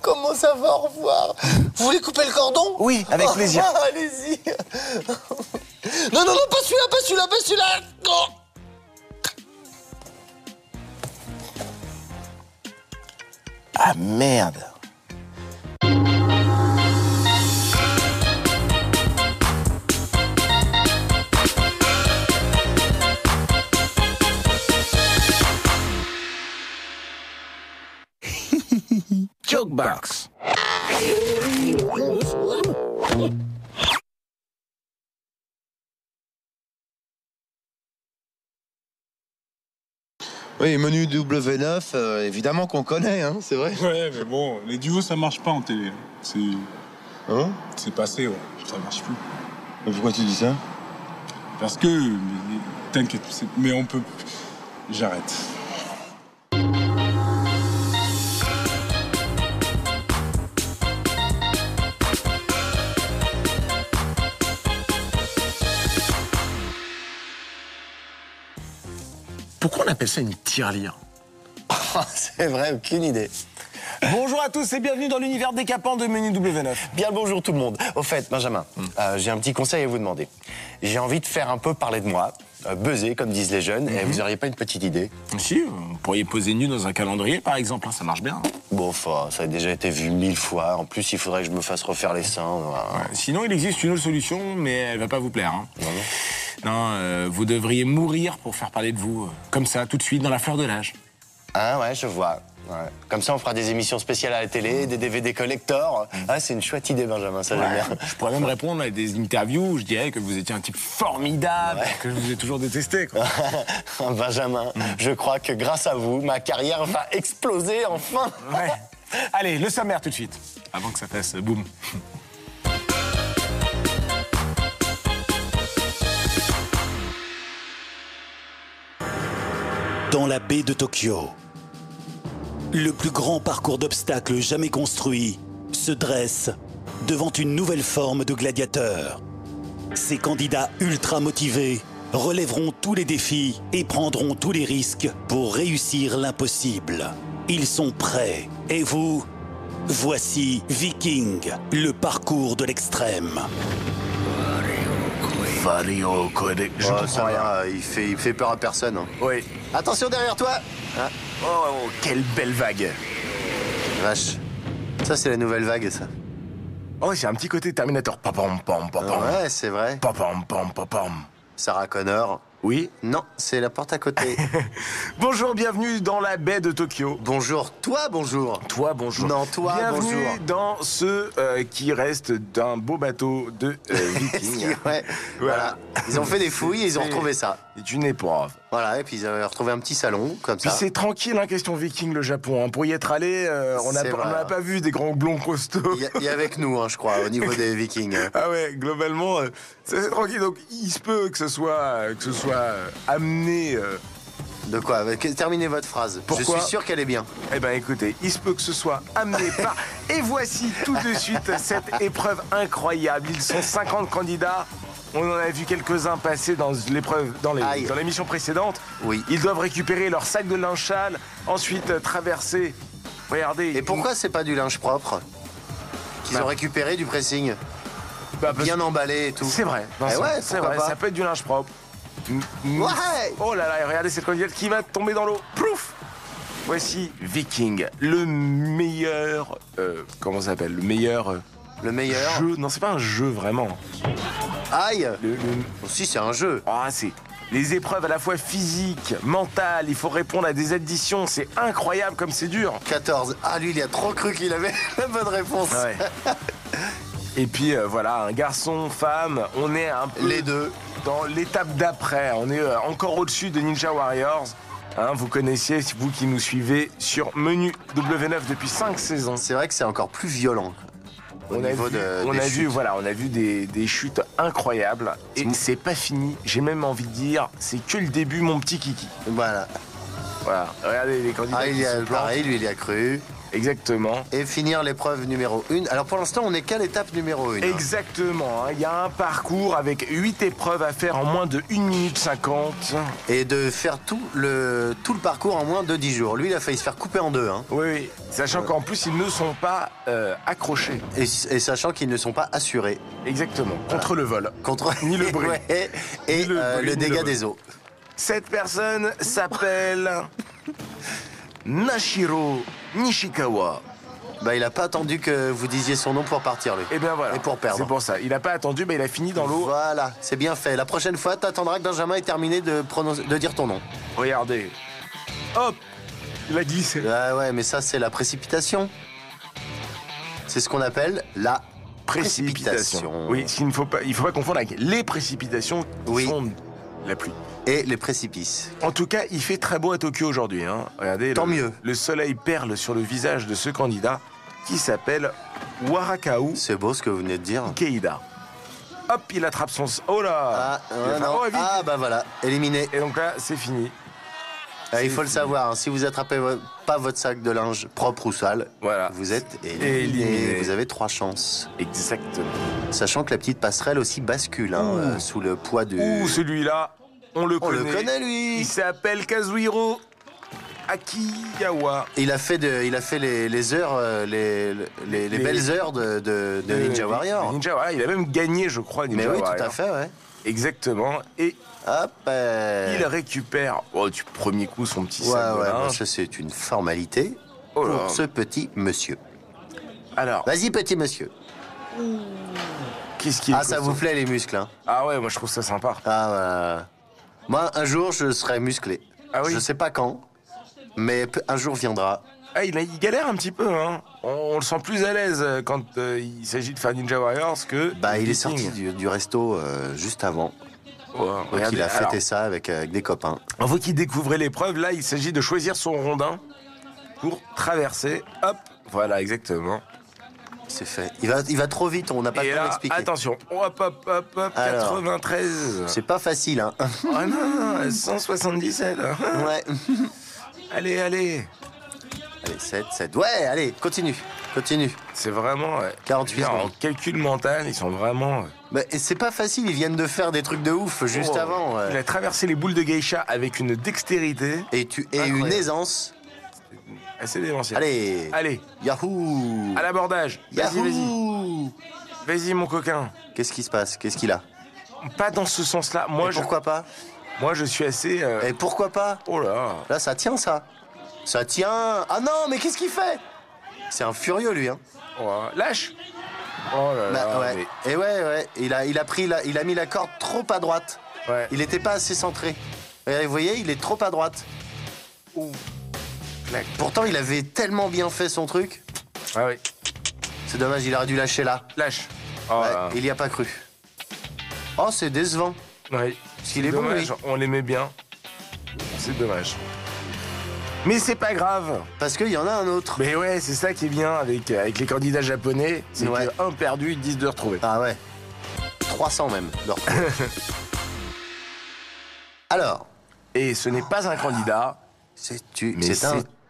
Comment ça va, au revoir? Vous voulez couper le cordon? Oui, avec plaisir. Allez-y. Non, pas celui-là. Oh. Ah, merde. Jokebox. Oui, menu W9, évidemment qu'on connaît, hein, c'est vrai. Ouais, mais bon, les duos ça marche pas en télé. Hein? C'est passé, ouais. Ça marche plus. Mais pourquoi tu dis ça? Parce que. T'inquiète, mais on peut. J'arrête. Pourquoi on appelle ça une tirelire? C'est vrai, aucune idée. Bonjour à tous et bienvenue dans l'univers décapant de Menu W9. Bien le bonjour tout le monde. Au fait, Benjamin, j'ai un petit conseil à vous demander. J'ai envie de faire un peu parler de moi, buzzer, comme disent les jeunes, et vous auriez pas une petite idée? Si, vous pourriez poser nu dans un calendrier, par exemple, hein, ça marche bien. Bon, ça a déjà été vu 1000 fois. En plus, il faudrait que je me fasse refaire les seins. Ouais, sinon, il existe une autre solution, mais elle va pas vous plaire. Hein. Non, vous devriez mourir pour faire parler de vous, comme ça, tout de suite, dans la fleur de l'âge. Ah ouais, je vois. Ouais. Comme ça, on fera des émissions spéciales à la télé, des DVD collector. Ah, c'est une chouette idée, Benjamin, ça j'aime bien. Je pourrais même répondre à des interviews où je dirais que vous étiez un type formidable, que je vous ai toujours détesté. Quoi. Benjamin, je crois que grâce à vous, ma carrière va exploser enfin. Ouais. Allez, le sommaire tout de suite, avant que ça fasse boum. Dans la baie de Tokyo, le plus grand parcours d'obstacles jamais construit se dresse devant une nouvelle forme de gladiateur. Ces candidats ultra motivés relèveront tous les défis et prendront tous les risques pour réussir l'impossible. Ils sont prêts. Et vous? Voici Viking, le parcours de l'extrême. Je comprends rien. Il fait peur à personne. Hein. Oui. Attention derrière toi. Ah. Oh, quelle belle vague. Vache. Ça, c'est la nouvelle vague, ça. Oh, c'est un petit côté Terminator. Papam, pam, papam. Ouais, c'est vrai. Papam, pam, papam. Sarah Connor. Oui. Non, c'est la porte à côté. Bonjour, bienvenue dans la baie de Tokyo. Bonjour, toi, bonjour. Toi, bonjour. Non, toi, bienvenue bonjour. dans ce qui reste d'un beau bateau de Viking. Ouais, voilà. Ils ont fait des fouilles et ils ont retrouvé ça. C'est une épreuve. Voilà, et puis ils avaient retrouvé un petit salon, comme Puis ça. c'est tranquille, hein, question Viking, le Japon. Hein. Pour y être allé, on C'est n'a vrai. pas vu des grands blonds costauds. Il y a avec nous, hein, je crois, au niveau des Vikings. Ah ouais, globalement, c'est tranquille. Donc, il se peut que ce soit amené. De quoi? Terminez votre phrase. Pourquoi? Je suis sûr qu'elle est bien. Eh ben, écoutez, il se peut que ce soit amené par. Et voici tout de suite cette épreuve incroyable. Ils sont 50 candidats. On en a vu quelques-uns passer dans l'épreuve, dans l'émission précédente. Oui. Ils doivent récupérer leur sac de linge sale, ensuite traverser. Regardez. Et pourquoi c'est pas du linge propre qu'ils ont récupéré du pressing? Bien emballé et tout. C'est vrai. Eh Vincent, ouais, c'est pourquoi vrai. pas. Ça peut être du linge propre. Ouais. Oh là là, et regardez cette candidate qui va tomber dans l'eau. Plouf. Voici Viking, le meilleur. Comment ça s'appelle? Le meilleur. Le meilleur. Jeu. Non, c'est pas un jeu vraiment. Aïe. Si, c'est un jeu. Ah, c'est les épreuves à la fois physiques, mentales. Il faut répondre à des additions. C'est incroyable comme c'est dur. 14. Ah, lui, il a trop cru qu'il avait la bonne réponse. Ouais. Et puis voilà, un garçon, femme, on est un peu Les deux. dans l'étape d'après. On est encore au-dessus de Ninja Warriors. Hein, vous connaissiez, vous qui nous suivez sur Menu W9 depuis 5 saisons. C'est vrai que c'est encore plus violent. Au niveau des chutes. On a vu des chutes incroyables. Et c'est pas fini. J'ai même envie de dire, c'est que le début, mon petit kiki. Voilà. Voilà. Regardez les candidats. Ah, il qui y a se plantent. pareil, lui, il y a cru. Exactement. Et finir l'épreuve numéro 1. Alors pour l'instant, on n'est qu'à l'étape numéro 1. Exactement. Il y a un parcours avec 8 épreuves à faire en moins de 1 minute 50. Et de faire tout le parcours en moins de 10 jours. Lui, il a failli se faire couper en deux. Hein. Oui, oui. Sachant qu'en plus, ils ne sont pas accrochés. Et sachant qu'ils ne sont pas assurés Exactement. Contre le vol. contre Ni le bruit. Ouais. Et Ni le bruit, le ni dégât le des eaux. Cette personne s'appelle Nashiro Nishikawa. Bah, il a pas attendu que vous disiez son nom pour partir, lui. Et bien voilà. Et pour perdre. C'est pour ça. Il n'a pas attendu, mais il a fini dans l'eau. Voilà, c'est bien fait. La prochaine fois, t'attendras que Benjamin ait terminé de dire ton nom. Regardez. Hop. Il a glissé. Ah ouais, mais ça, c'est la précipitation. C'est ce qu'on appelle la précipitation. Oui, il ne faut pas confondre avec les précipitations qui Oui. sont la pluie. Et les précipices. En tout cas, il fait très beau à Tokyo aujourd'hui. Hein. Regardez, Tant mieux. Le soleil perle sur le visage de ce candidat qui s'appelle Warakao C'est beau ce que vous venez de dire. Keida. Hop, il attrape son... Oh là Ah, Il va faire, non. oh, vite. Ah, bah voilà, éliminé. Et donc là, c'est fini. Ah, il faut le savoir, hein, si vous attrapez pas votre sac de linge propre ou sale, Voilà. vous êtes Éliminé. éliminé. Vous avez 3 chances. Exactement. Sachant que la petite passerelle aussi bascule hein, sous le poids du... Ouh, celui-là, on le On connaît. le connaît, lui. Il s'appelle Kazuhiro Akiyawa. Il a fait les heures, les belles heures de Ninja Warrior. Ninja Warrior, il a même gagné, je crois, Ninja Mais oui, Warrior. tout à fait, ouais. Exactement. Et Hop, il récupère, du premier coup, son petit ouais, sac de ouais, bah, linge. ça c'est une formalité Oh là. pour ce petit monsieur. Alors, Vas-y, petit monsieur. qu'est-ce qui est Ah, ça costaud vous plaît les muscles, hein? Ah ouais, moi je trouve ça sympa. Ah, bah... Moi, un jour, je serai musclé. Ah oui? Je sais pas quand, mais un jour viendra. Ah, il galère un petit peu, hein. On le sent plus à l'aise quand il s'agit de faire Ninja Warriors que... Bah, il est Viking. sorti du resto juste avant. Ouais, Donc, regardez, il a fêté alors, ça avec des copains. vous qui découvrez l'épreuve, là, il s'agit de choisir son rondin pour traverser. Hop, voilà, exactement. C'est fait. Il va trop vite, on n'a pas Et le temps là, d'expliquer. attention, hop, hop, hop, hop, Alors, 93. C'est pas facile, hein. Oh non, 177. Ouais. Allez, allez. Allez, 7. Ouais, allez, continue. C'est vraiment... 48 en secondes. calcul mental, ils sont vraiment... Mais c'est pas facile, ils viennent de faire des trucs de ouf juste Oh, avant. Il a traversé les boules de geisha avec une dextérité Et une Incroyable. aisance. assez démentielle. Allez. Allez, Yahoo. à l'abordage. Vas-y, vas-y. Yahoo. Vas-y, mon coquin. Qu'est-ce qui se passe? Qu'est-ce qu'il a? Pas dans ce sens-là. Et pourquoi pas? Moi, je suis assez... Et pourquoi pas? Oh là. Là, ça tient, ça. Ça tient. Ah non, mais qu'est-ce qu'il fait? C'est un furieux, lui, hein. Oh, lâche. Oh là là. Bah, ouais. mais- Et ouais. Il a mis la corde trop à droite. Ouais. Il était pas assez centré. Et vous voyez, il est trop à droite. Clac. Pourtant, il avait tellement bien fait son truc. Ah oui. C'est dommage, il aurait dû lâcher là. Lâche. Oh, Ouais, là. il y a pas cru. Oh, c'est décevant. Oui. Parce qu'il est bon, Dommage, lui. on l'aimait bien. C'est dommage. Mais c'est pas grave. Parce qu'il y en a un autre. Mais ouais, c'est ça qui est bien avec les candidats japonais. C'est Ouais. qu'un perdu, 10 de retrouver. Ah ouais. 300 même. de retrouver. Alors, Et ce n'est pas un candidat. c'est Mais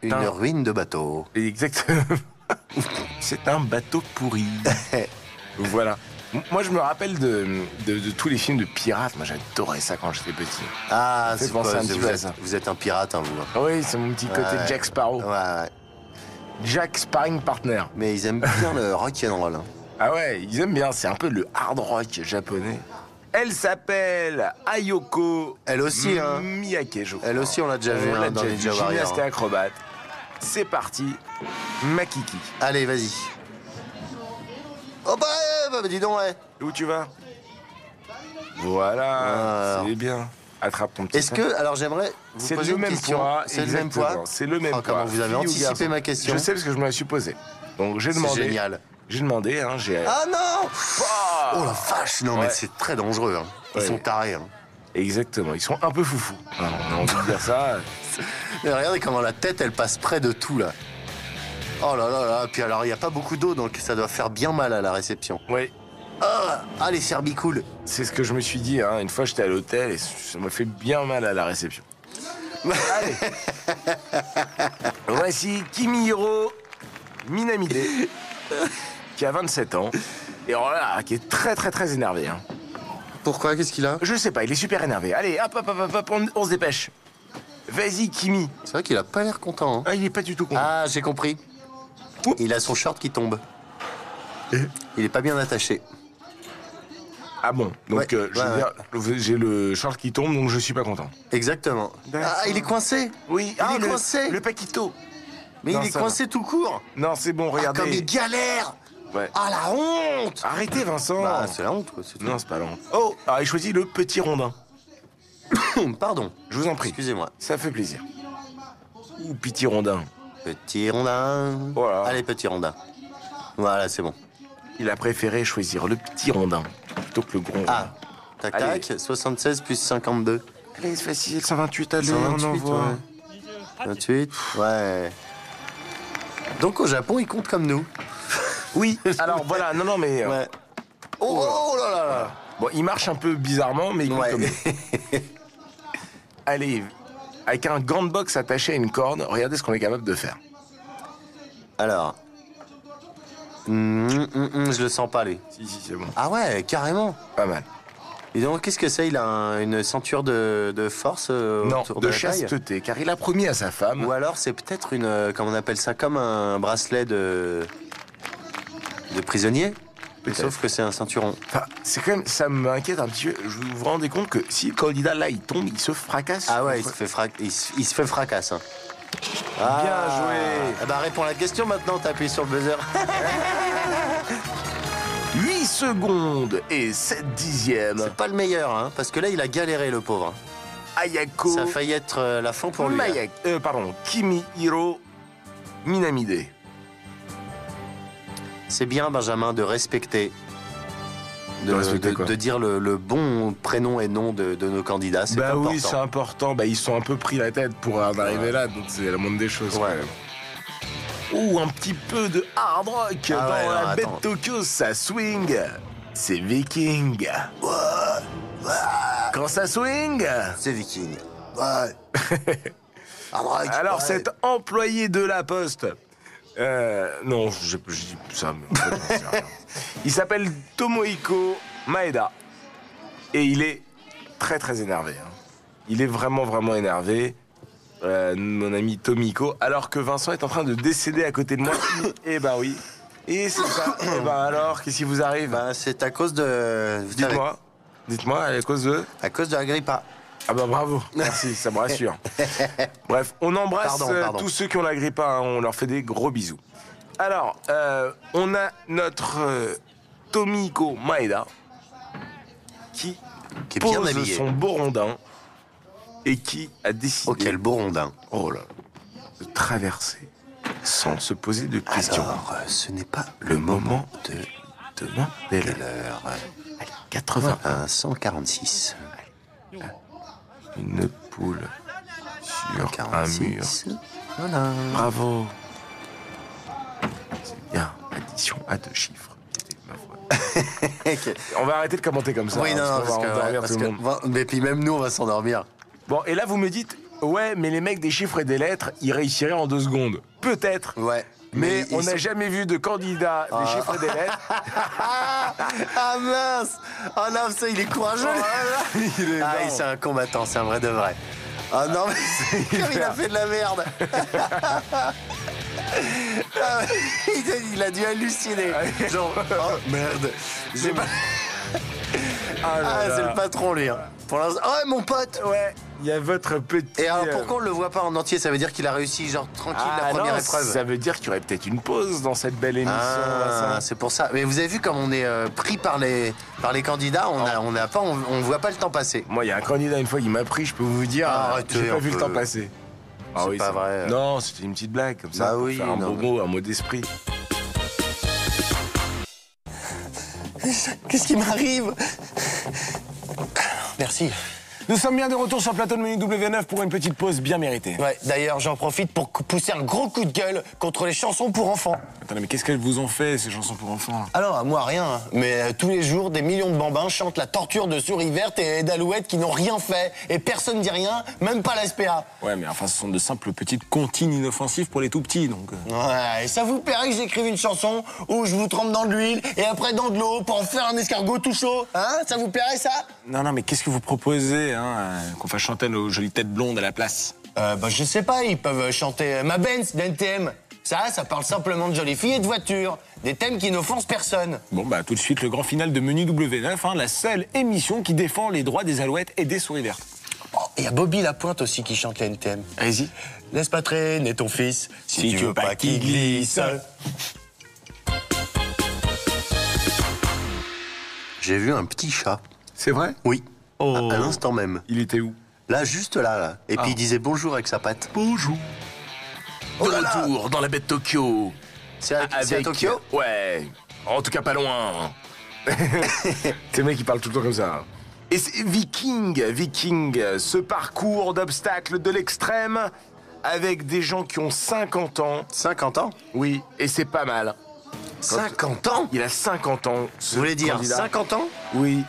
une ruine de bateau. Exactement. C'est un bateau pourri. Voilà. Moi, je me rappelle de tous les films de pirates. Moi, j'adorais ça quand j'étais petit. Ah, Ça fait c'est penser quoi un petit vous peu à êtes, ça. vous êtes un pirate, hein, vous. Ah oui, c'est mon petit côté Ouais. Jack Sparrow. Ouais. Jack Sparring Partner. Mais ils aiment bien le rock'n'roll. Hein. Ah ouais, ils aiment bien. C'est un peu le hard rock japonais. Elle s'appelle Ayoko. Elle aussi, hein. Miyake, je crois. Elle aussi, on l'a déjà vu, On l'a hein, dans déjà Ninja vu. Warrior. Gymnaste et acrobate. C'est parti. Makiki. Allez, vas-y. Oh bah, dis donc, ouais. Où tu vas? Voilà, Alors. c'est bien. Attrape ton petit. Est-ce que, alors j'aimerais vous C'est poser le une même question. poids. C'est le même exactement. poids. C'est le même Oh, poids. comment vous avez Fille ou anticipé garçon? ma question. Je sais parce que je me la suis posée. Donc j'ai C'est demandé. génial. J'ai demandé, hein, j'ai. Ah non Oh la vache, non Ouais. mais c'est très dangereux. Hein. Ils Ouais. sont tarés. Hein. Exactement, ils sont un peu foufous. Ah, on a envie de dire ça. Mais regardez comment la tête, elle passe près de tout là. Oh là là là. Puis alors, il n'y a pas beaucoup d'eau, donc ça doit faire bien mal à la réception. Oui, Ah, les cerbicoules. c'est ce que je me suis dit. Hein. Une fois, j'étais à l'hôtel et ça m'a fait bien mal à la réception. Allez. Voici Kimihiro Minamide, qui a 27 ans. Et alors là, qui est très très très énervé. Hein. Pourquoi? Qu'est-ce qu'il a? Je sais pas, il est super énervé. Allez, hop, hop, hop, hop, on se dépêche. Vas-y, Kimi. C'est vrai qu'il a pas l'air content. Hein. Ah, il est pas du tout content. Ah, j'ai compris. Il a son short qui tombe. Il est pas bien attaché. Ah bon, donc Ouais, je veux ouais, dire, j'ai le short qui tombe, donc je suis pas content. Exactement. D'accord. Ah, il est coincé. Oui, Il est coincé. Le paquito. Mais Non, il est ça coincé tout court. Non, c'est bon, Ah, regardez. comme il galère. Ouais. Ah, la honte. Arrêtez, Vincent. Bah, c'est la honte, quoi. C'est tout. Non, c'est pas la honte. Oh, alors il choisit le petit rondin. Pardon. Je vous en prie. Excusez-moi. Ça fait plaisir. Ouh, petit rondin. Petit rondin. Voilà. Allez, petit rondin. Voilà, c'est bon. Il a préféré choisir le petit rondin plutôt que le gros rondin. Ah, tac, Allez. tac. 76 plus 52. Allez, c'est facile, 128, allez, 128, on envoie. ouais. 28, ouais. Donc au Japon, ils comptent comme nous. Oui, alors voilà, non, mais... Ouais. Oh là là là. Bon, il marche un peu bizarrement, mais il compte Ouais. comme nous. Allez, avec un gant de boxe attaché à une corde, regardez ce qu'on est capable de faire. Alors. Je le sens pas, lui. Si, c'est bon. Ah ouais, carrément. Pas mal. Et donc, qu'est-ce que c'est? Il a une ceinture de force Non, autour de la taille. chasteté, car il a promis à sa femme... Ou alors, c'est peut-être une... comment on appelle ça? Comme un bracelet de prisonnier. Peut-être. Sauf que c'est un ceinturon. Enfin, c'est quand même... Ça m'inquiète un petit peu. Vous vous rendez compte que si le candidat, là, il tombe, il se fracasse? Ah ouais, il se fait fracasse. Hein. Ah. Bien joué. Eh ben, réponds à la question maintenant, t'appuies sur le buzzer. 8 secondes et 7 dixièmes. C'est pas le meilleur, hein, parce que là, il a galéré, le pauvre. Ayako... Ça a failli être la fin pour lui. là. Kimihiro Minamide. C'est bien, Benjamin, de respecter. De respecter quoi? De dire le bon prénom et nom de nos candidats, c'est Bah important. oui, c'est important. Bah ils sont un peu pris la tête pour en arriver là, donc c'est la moindre des choses. Ouais. Quand même. Ouh, un petit peu de hard rock Ah dans ouais, la non, baie de attends. Tokyo, ça swing. C'est Viking. Quand ça swing. C'est Viking. Ouais. Alors cet employé de la Poste. Non, je dis ça. Mais en fait, j'en sais rien. Il s'appelle Tomohiko Maeda. Et il est très très énervé. Hein. Il est vraiment vraiment énervé. Mon ami Tomiko, alors que Vincent est en train de décéder à côté de moi. Eh ben oui. Et c'est ça. Eh ben alors, qu'est-ce qui vous arrive? Bah, c'est à cause de... vous savez, Dites-moi, à cause de... À cause de la grippa. Ah bah bravo, merci, ça me rassure. Bref, on embrasse Pardon. tous ceux qui ont la grippe, hein, on leur fait des gros bisous. Alors, on a notre Tomiko Maeda qui Qui est bien pose habillé. son beau rondin et qui a décidé Oh, quel beau rondin. oh là, de traverser sans se poser de questions. Alors, ce n'est pas Le moment de demain, dès quelle l'heure. heure? 80. 146. Une poule sur un mur. 46. Voilà. Bravo. C'est bien. Addition à 2 chiffres. C'était ma voix. On va arrêter de commenter comme ça. Oui, hein, non, parce qu'on parce va endormir que, tout le monde. mais puis même nous, on va s'endormir. Bon, et là, vous me dites, ouais, mais les mecs des chiffres et des lettres, ils réussiraient en 2 secondes. Peut-être. Ouais. Mais on ils n'a sont- jamais vu de candidat des chiffres et des lettres. Ah mince! Ah non, ça, il est courageux. C'est un combattant, c'est un vrai de vrai. Ah non, mais comme il a fait de la merde. Ah, il a dû halluciner. Genre, oh merde. J'ai pas... Ah, c'est le patron, lui. Hein. Pour l'instant. Oh, mon pote! Ouais, il y a votre petit... Et alors, pourquoi on le voit pas en entier? Ça veut dire qu'il a réussi, genre, tranquille, la première non, épreuve. ça veut dire qu'il y aurait peut-être une pause dans cette belle émission. Ah, Vincent. c'est pour ça. Mais vous avez vu comme on est pris par les candidats, on voit pas le temps passer. Moi, il y a un candidat une fois qui m'a pris, je peux vous dire, Arrêtez j'ai pas un vu le peu. temps passer. C'est pas vrai. Non, c'était une petite blague comme ça, Bah pour oui, faire un non, beau mot, un mot d'esprit. Qu'est-ce qui m'arrive? Merci. Nous sommes bien de retour sur le plateau de Menu W9 pour une petite pause bien méritée. Ouais, d'ailleurs, j'en profite pour pousser un gros coup de gueule contre les chansons pour enfants. Attendez, mais qu'est-ce qu'elles vous ont fait, ces chansons pour enfants là? Alors, à moi, rien. Hein. Mais tous les jours, des millions de bambins chantent la torture de souris vertes et d'alouettes qui n'ont rien fait. Et personne dit rien, même pas la SPA. Ouais, mais enfin, ce sont de simples petites comptines inoffensives pour les tout petits, donc... Ouais, et ça vous plairait que j'écrive une chanson où je vous trempe dans de l'huile et après dans de l'eau pour en faire un escargot tout chaud? Hein? Ça vous plairait, ça? Non, mais qu'est-ce que vous proposez, hein, qu'on fasse chanter nos jolies têtes blondes à la place? Je sais pas, ils peuvent chanter Ma Benz d'NTM. Ça parle simplement de jolies filles et de voitures. Des thèmes qui n'offensent personne. Bon, bah, tout de suite, le grand final de Menu W9, hein, la seule émission qui défend les droits des alouettes et des souris vertes. Oh, et y a Bobby Lapointe aussi qui chante la NTM. Allez-y. Laisse pas traîner ton fils Si tu veux pas qu'il glisse. J'ai vu un petit chat. C'est vrai? Oui. Oh. À l'instant même. Il était où? Là, juste là. Et puis il disait bonjour avec sa patte. Bonjour. Oh De là là. retour dans la baie de Tokyo. C'est à Tokyo? Ouais. En tout cas, pas loin. C'est le mec qui parle tout le temps comme ça. Et c'est Viking, ce parcours d'obstacles de l'extrême avec des gens qui ont 50 ans. 50 ans? Oui, et c'est pas mal. 50 ans? Il a 50 ans. Vous voulez dire candidat. 50 ans? Oui.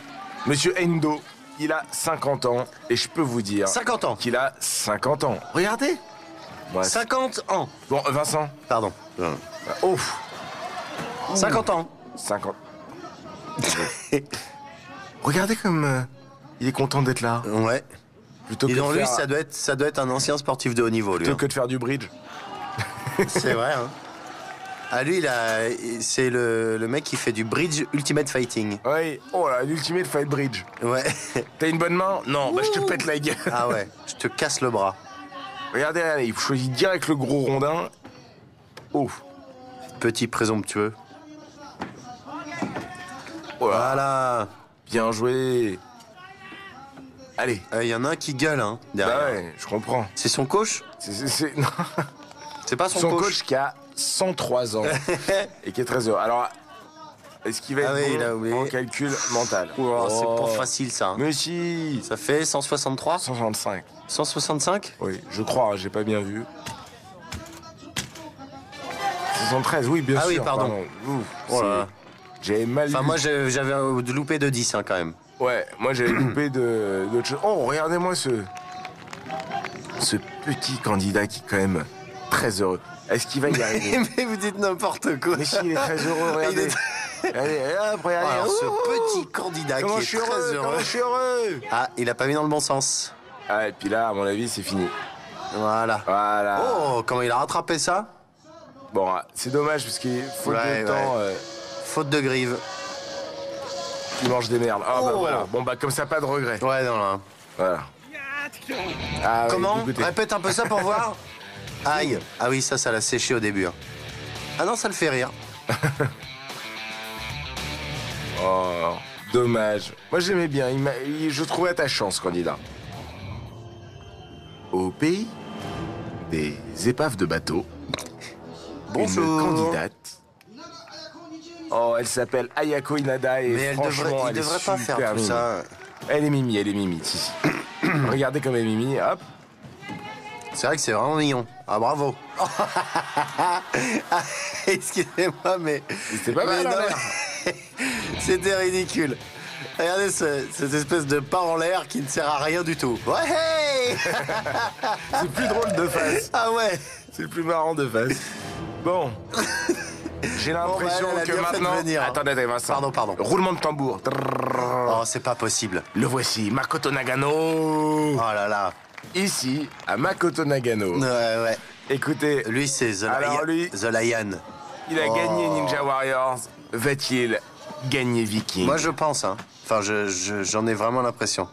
Monsieur Endo, il a 50 ans et je peux vous dire 50 ans. qu'il a 50 ans. Regardez. Bref. 50 ans. Bon, Vincent. Pardon. Oh, 50 ans. 50. Regardez comme il est content d'être là. Ouais. Plutôt Et que dans de lui, faire, ça doit être un ancien sportif de haut niveau, lui. plutôt hein. que de faire du bridge. C'est vrai, hein. Ah, lui, c'est le mec qui fait du bridge Ultimate Fighting. Oui. Oh là, l'ultimate fight bridge. Ouais. T'as une bonne main? Non, bah je te pète la gueule. Ah ouais, je te casse le bras. Regardez, allez, il choisit direct le gros rondin. Oh. Petit présomptueux. Oh là. Voilà. Bien joué. Allez. Il y en a un qui gueule, hein, derrière. Bah ouais, je comprends. C'est son coach? Non. C'est pas son, Son coach. coach qui a 103 ans et qui est très heureux. Alors, est-ce qu'il va être Ah oui, bon il a oublié. en calcul mental? Oh, c'est Oh. pas facile, ça. hein. Mais si. Ça fait 163? 165. 165? Oui, je crois, j'ai pas bien vu. 73, oui, bien Ah sûr. oui, pardon. Ouf, Oh là là. J'ai mal Enfin, vu. moi, j'avais loupé de 10, hein, quand même. Ouais, moi j'avais loupé d'autres choses. Oh, regardez-moi ce petit candidat qui est quand même très heureux. Est-ce qu'il va y arriver? Mais vous dites n'importe quoi. Mais si, il est très heureux, regardez. Allez, hop, regardez. Alors, ce Ouh, petit candidat comment qui je suis est très heureux, heureux. comment je suis heureux. Ah, il a pas mis dans le bon sens. Ah, et puis là, à mon avis, c'est fini. Voilà. Voilà. Oh, comment il a rattrapé ça? Bon, c'est dommage parce qu'il faut Ouais, de temps. Faute de grive. Il mange des merdes. Ah bah Oh. voilà. Bon bah comme ça, pas de regret. Ouais, non, là. Voilà. Ah, oui, Comment? écoutez. Répète un peu ça pour voir. Aïe. Ah oui, ça l'a séché au début. hein. Ah non, ça le fait rire. Oh. Dommage. Moi, j'aimais bien. Je trouvais attachant, ce candidat. Au pays des épaves de bateau, Bonjour. une candidate. Oh, elle s'appelle Ayako Inada et Mais elle franchement, elle devrait est pas super faire tout mignonne. ça. Elle est mimi, si, si. Regardez comme elle est mimi, hop. C'est vrai que c'est vraiment mignon. Ah, bravo. Excusez-moi, mais... C'était pas mal, mais hein, non, l'air. mais- C'était ridicule. Regardez cette espèce de pas en l'air qui ne sert à rien du tout. Ouais, hey. C'est plus drôle de face. Ah ouais. C'est le plus marrant de face. Bon. J'ai l'impression elle a que bien fait de maintenant... venir, hein. Attendez, Vincent. Pardon. Roulement de tambour. Oh, c'est pas possible. Le voici, Makoto Nagano. Oh là là. Ici, à Makoto Nagano. Ouais. Écoutez, Lui, c'est The Alors, lui- Lion. il a Oh. gagné Ninja Warriors. Va-t-il gagner Viking? Moi, je pense, hein. Enfin, j'en ai vraiment l'impression.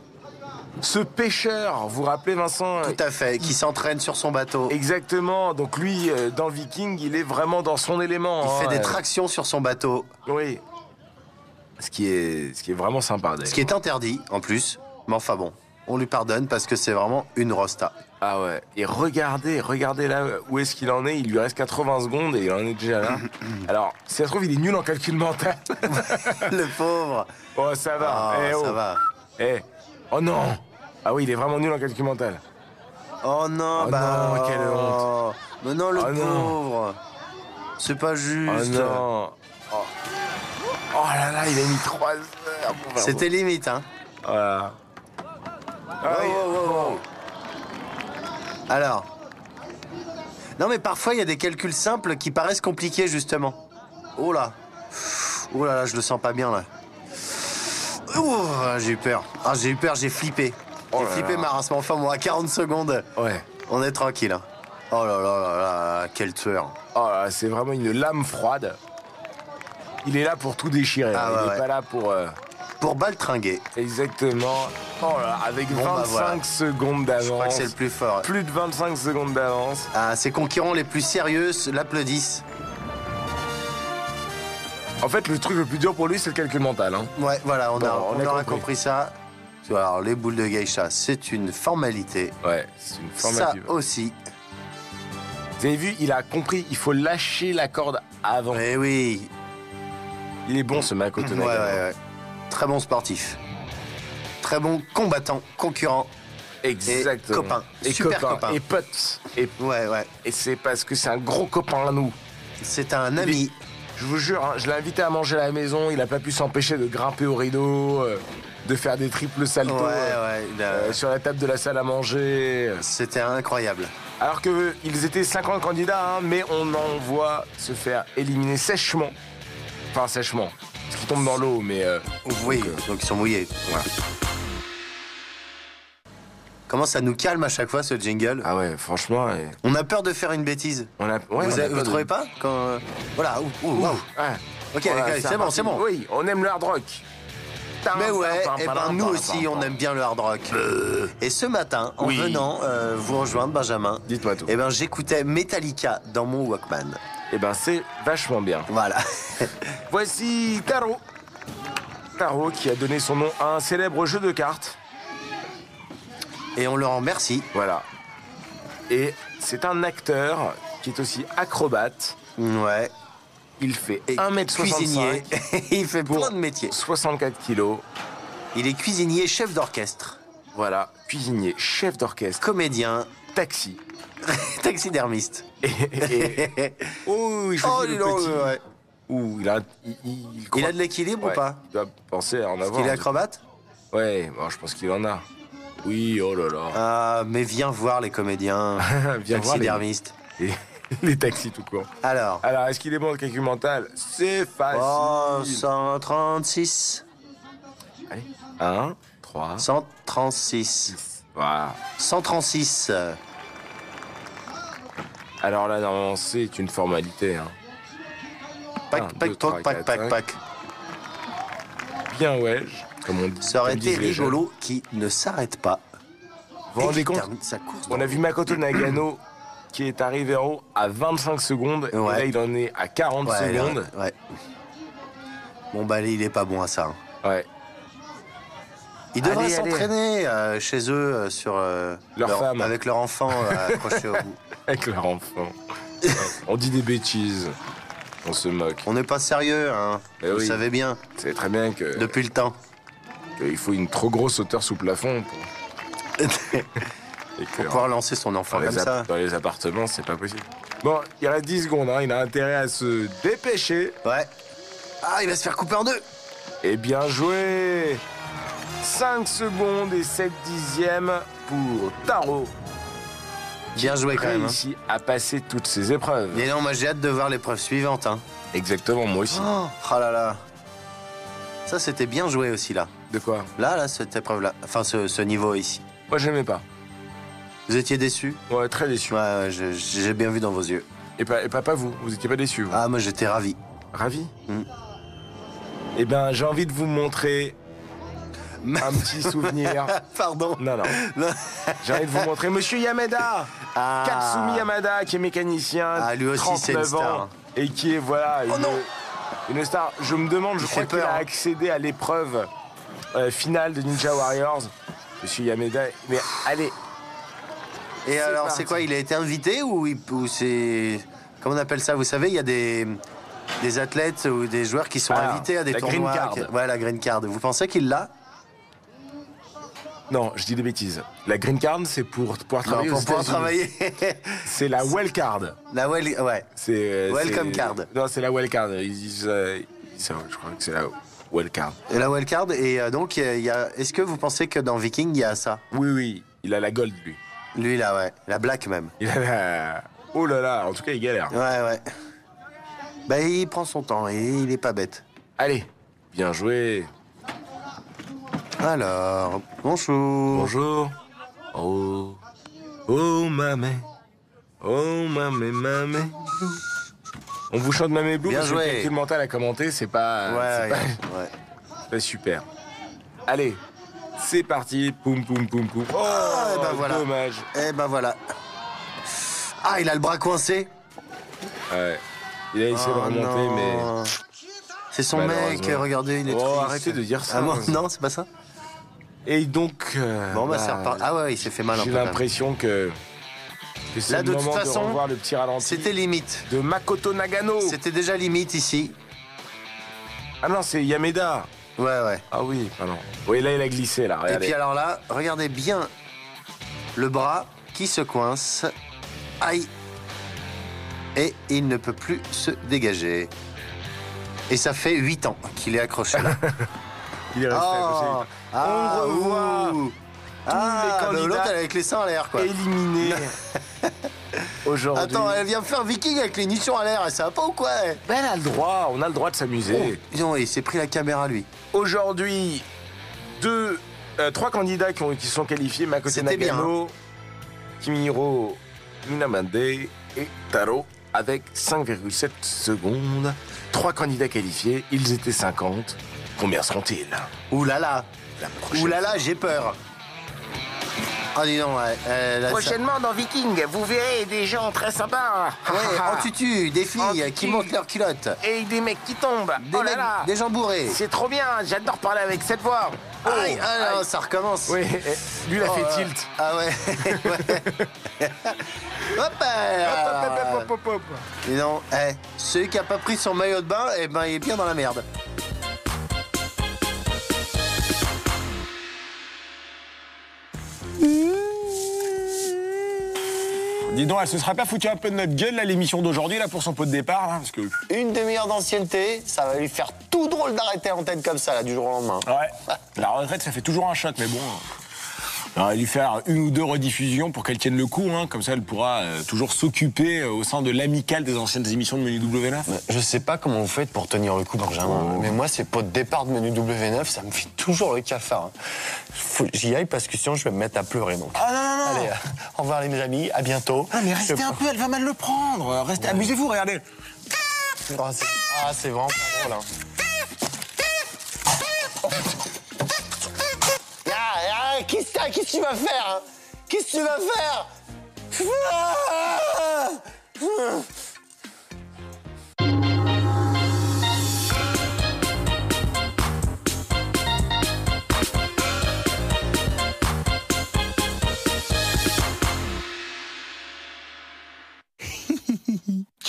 Ce pêcheur, vous vous rappelez, Vincent? Tout à fait. Qui s'entraîne sur son bateau. Exactement. Donc lui, dans Viking, il est vraiment dans son élément. Il fait hein. des tractions sur son bateau. Oui. Ce qui est vraiment sympa, d'ailleurs. Ce qui est interdit, en plus. Mais enfin bon, on lui pardonne parce que c'est vraiment une rosta. Ah ouais. Et regardez là où est-ce qu'il en est. Il lui reste 80 secondes et il en est déjà là. Alors, si ça se trouve, il est nul en calcul mental. Le pauvre. Oh, ça va. Ah, Eh, oh. ça va. Eh. Oh non. Ah oui, il est vraiment nul en calcul mental. Oh non, Oh bah... non, quelle honte. Mais non, le Oh non. pauvre. C'est pas Oh juste. non. Oh là là, il a mis 3 heures pour faire C'était limite, hein. bon. Voilà. Ah oui. Oh. Alors. Non, mais parfois, il y a des calculs simples qui paraissent compliqués, justement. Oh là. Oh là là, je le sens pas bien, là. Ouh, j'ai eu peur. Ah, j'ai eu peur, j'ai flippé. Oh J'ai là flippé là. ma race, mais enfin, moi, à 40 secondes, Ouais. on est tranquille. Hein. Oh là là là là, quel tueur. Oh là, c'est vraiment une lame froide. Il est là pour tout déchirer. Ah hein. ouais, Il est ouais. pas là pour... Pour baltringuer, Exactement. Oh là, avec Bon, 25 bah, voilà. secondes d'avance. je crois que c'est le plus fort. Plus de 25 secondes d'avance. Ah, ses concurrents les plus sérieux l'applaudissent. En fait, le truc le plus dur pour lui, c'est le calcul mental. Hein. Ouais, voilà, on Bon, on a aura compris. compris ça. Alors, les boules de geisha, c'est une formalité. Ouais, c'est une Ça formative. aussi. Vous avez vu, il a compris, il faut lâcher la corde avant. Eh oui. Il est bon, ce Makoto Ouais, Nagano. ouais. Très bon sportif. Très bon combattant, concurrent. Exactement. Et copain. Et Super copain. copain. Et pote. Et, Ouais. et c'est parce que c'est un gros copain à nous. C'est un ami. Je vous jure, hein, je l'ai invité à manger à la maison, il n'a pas pu s'empêcher de grimper au rideau, de faire des triples saltos sur la table de la salle à manger. C'était incroyable. Alors qu'ils étaient 50 candidats, hein, mais on en voit se faire éliminer sèchement. Enfin, sèchement. Parce qu'ils tombent dans l'eau, mais... Oui, donc ils sont mouillés. voilà. Comment ça nous calme à chaque fois ce jingle? Ah ouais, franchement... On a peur de faire une bêtise. on a, ouais, Vous trouvez pas quand, Voilà, waouh. Ok, Voilà, ok, c'est bon, c'est bon. Oui, on aime le hard rock. Mais ouais, et ben nous aussi, on aime bien le hard rock. Et ce matin, en Oui. venant vous rejoindre, Benjamin, Dites-moi tout. eh ben j'écoutais Metallica dans mon Walkman. Eh ben, c'est vachement bien. Voilà. Voici Taro. Taro qui a donné son nom à un célèbre jeu de cartes. Et on le remercie. Voilà. Et c'est un acteur qui est aussi acrobate. Ouais. Il fait Et 1m65 cuisinier. Il fait pour plein de métiers. 64 kilos. Il est cuisinier, chef d'orchestre, Voilà. Cuisinier, chef d'orchestre, comédien, taxi. taxidermiste. Oh, il choisit Oh, le dis donc, petit. ouais. Ouh, il a Il a de l'équilibre Ouais, ou pas? Il doit penser à en avoir. Il est acrobate? Ouais, bon, je pense qu'il en a. Oui, oh là là. Ah, mais viens voir les comédiens, Viens voir les, taxidermistes. les taxis tout court. Alors, Alors, est-ce qu'il est bon le calcul mental? C'est facile. oh, 136, Allez. 1, 3, 136, voilà. 136. Alors là, normalement, c'est une formalité. Hein. Pac, 1, pac, 2, 3, pac, pac, 4, pac, pac. Bien ouais, comme on dit. Ça aurait comme été disent les jeunes. rigolo qui ne s'arrête pas. Vous vous rendez Et qui compte? termine sa course On a vu Makoto Nagano qui est arrivé en haut à 25 secondes. Et Ouais. là, il en est à 40 Ouais, secondes. ouais. Bon, bah, il est pas bon à ça. Hein. Ouais. Ils devraient Allez, allez. s'entraîner chez eux sur Leur femme. avec leur enfant accroché au bout. Avec leur enfant. On dit des bêtises. On se moque. On n'est pas sérieux, hein. Eh Vous oui. savez bien, C'est très bien que depuis le temps. qu'il faut une trop grosse hauteur sous plafond et que Pour pouvoir lancer son enfant comme ça. dans les appartements, c'est pas possible. Bon, il reste 10 secondes, hein. Il a intérêt à se dépêcher. Ouais. Ah, il va se faire couper en deux. Et bien joué 5 secondes et 7 dixièmes pour Taro. Bien joué quand même. Hein. Réussi à passer toutes ces épreuves. Mais non, moi j'ai hâte de voir l'épreuve suivante. Hein. Exactement, moi aussi. Oh là là. Ça, c'était bien joué aussi, là. De quoi? Là, cette épreuve-là. Enfin, ce niveau ici. Moi, j'aimais pas. Vous étiez déçus? Ouais, très déçu. Ouais, j'ai bien vu dans vos yeux. Et papa, vous étiez pas déçu, vous? Ah, moi j'étais ravi. Ravi? Mm. Eh ben, j'ai envie de vous montrer un petit souvenir. Pardon. Non. J'ai envie de vous montrer Monsieur Yamada. Ah. Katsumi Yamada, qui est mécanicien. Ah, lui aussi, c'est une 39 ans, star. Et qui est, voilà, une star. Je me demande, je Il crois fait qu'il peur, a hein. accédé à l'épreuve finale de Ninja Warriors. Monsieur Yamada. Mais allez, Et alors, parti. c'est quoi? Il a été invité ou c'est... Comment on appelle ça? Vous savez, il y a des athlètes ou des joueurs qui sont Alors, invités à des la tournois. green card. Ouais, la green card. Vous pensez qu'il l'a? non, je dis des bêtises. La green card, c'est pour pouvoir Non, travailler aux pour pouvoir États-Unis. travailler. C'est la well card. Ouais. Welcome c'est- card. Non, c'est la well card. Ils disent, ça, je crois que c'est la well card. Et la wildcard, et donc, il y a... est-ce que vous pensez que dans Viking, il y a ça? Oui, il a la gold, lui. Lui, là, ouais. La black, même. Il a la... Oh là là, en tout cas, il galère. Ouais. Bah, il prend son temps, et il est pas bête. Allez, bien joué. Alors, bonjour. Bonjour. Oh, mamé. Oh, mamé. On vous chante Mamé Blue Bien parce que joué. le calcul mental à commenter, c'est pas... Ouais, c'est pas super. Allez, c'est parti. Poum. Oh, eh ben voilà. dommage. Eh ben voilà. Ah, il a le bras coincé. Ouais. Il a essayé de remonter, mais... C'est son mec, Malheureusement. regardez, il est Oh, triste. arrêtez de dire ça. Ah non, c'est pas ça? Et donc... Bon, bah, c'est reparti. Ah ouais, il s'est fait mal un J'ai peu. quand même. l'impression que c'est Là, le de toute moment façon, de revoir le petit ralenti C'était limite. de Makoto Nagano. C'était déjà limite ici. Ah non, c'est Yameda. Ouais. Ah oui, pardon. Oui, là, il a glissé, là. Et Regardez. puis alors là, regardez bien le bras qui se coince. Aïe. Et il ne peut plus se dégager. Et ça fait 8 ans qu'il est accroché là. Il est resté accroché. On revoit ouh. les candidats l'autre elle est avec les seins à l'air quoi. éliminé aujourd'hui. Attends, elle vient faire Viking avec les nichons à l'air, ça va pas ou quoi? Ben, elle a le droit, on a le droit de s'amuser. Non, il s'est pris la caméra lui. Aujourd'hui, 3 candidats qui sont qualifiés, Makoto C'était bien, Nagano, Kimihiro Minamade et Taro, avec 5,7 secondes. 3 candidats qualifiés, ils étaient 50. Combien seront-ils? Ouh là là. La prochaine Ouh là là, j'ai peur. Ah dis donc, ouais. Prochainement dans Viking, vous verrez des gens très sympas. Ouais, en tutu, des filles En qui tutu. montent leurs culottes. Et des mecs qui tombent. Des, Oh là mecs- là. des gens bourrés. C'est trop bien, j'adore parler avec cette voix. Oh, Aïe, ah non, aïe. ça recommence. Oui, lui, il a Oh, fait tilt. Ah ouais. Ouais. Hop, Hop. Et non, celui qui a pas pris son maillot de bain, eh ben il est bien dans la merde. Dis donc, elle se serait pas foutu un peu de notre gueule, là, l'émission d'aujourd'hui, là, pour son pot de départ, là, parce que... Une demi-heure d'ancienneté, ça va lui faire tout drôle d'arrêter l'antenne comme ça, là, du jour au lendemain. Ouais, la retraite, ça fait toujours un choc, mais bon... On va lui faire 1 ou 2 rediffusions pour qu'elle tienne le coup, hein, comme ça elle pourra toujours s'occuper au sein de l'amicale des anciennes émissions de Menu W9. Je sais pas comment vous faites pour tenir le coup, Benjamin. Mais moi, ces pots de départ de menu W9, ça me fait toujours le cafard. Faut que j'y aille parce que sinon, je vais me mettre à pleurer. Donc. Ah non Allez, au revoir les amis, à bientôt. Ah mais restez un peu, elle va mal le prendre. Restez, amusez-vous, regardez. C'est vraiment pas drôle. Hein. Qu'est-ce que tu vas faire hein? Qu'est-ce que tu vas faire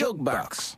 Jokebox.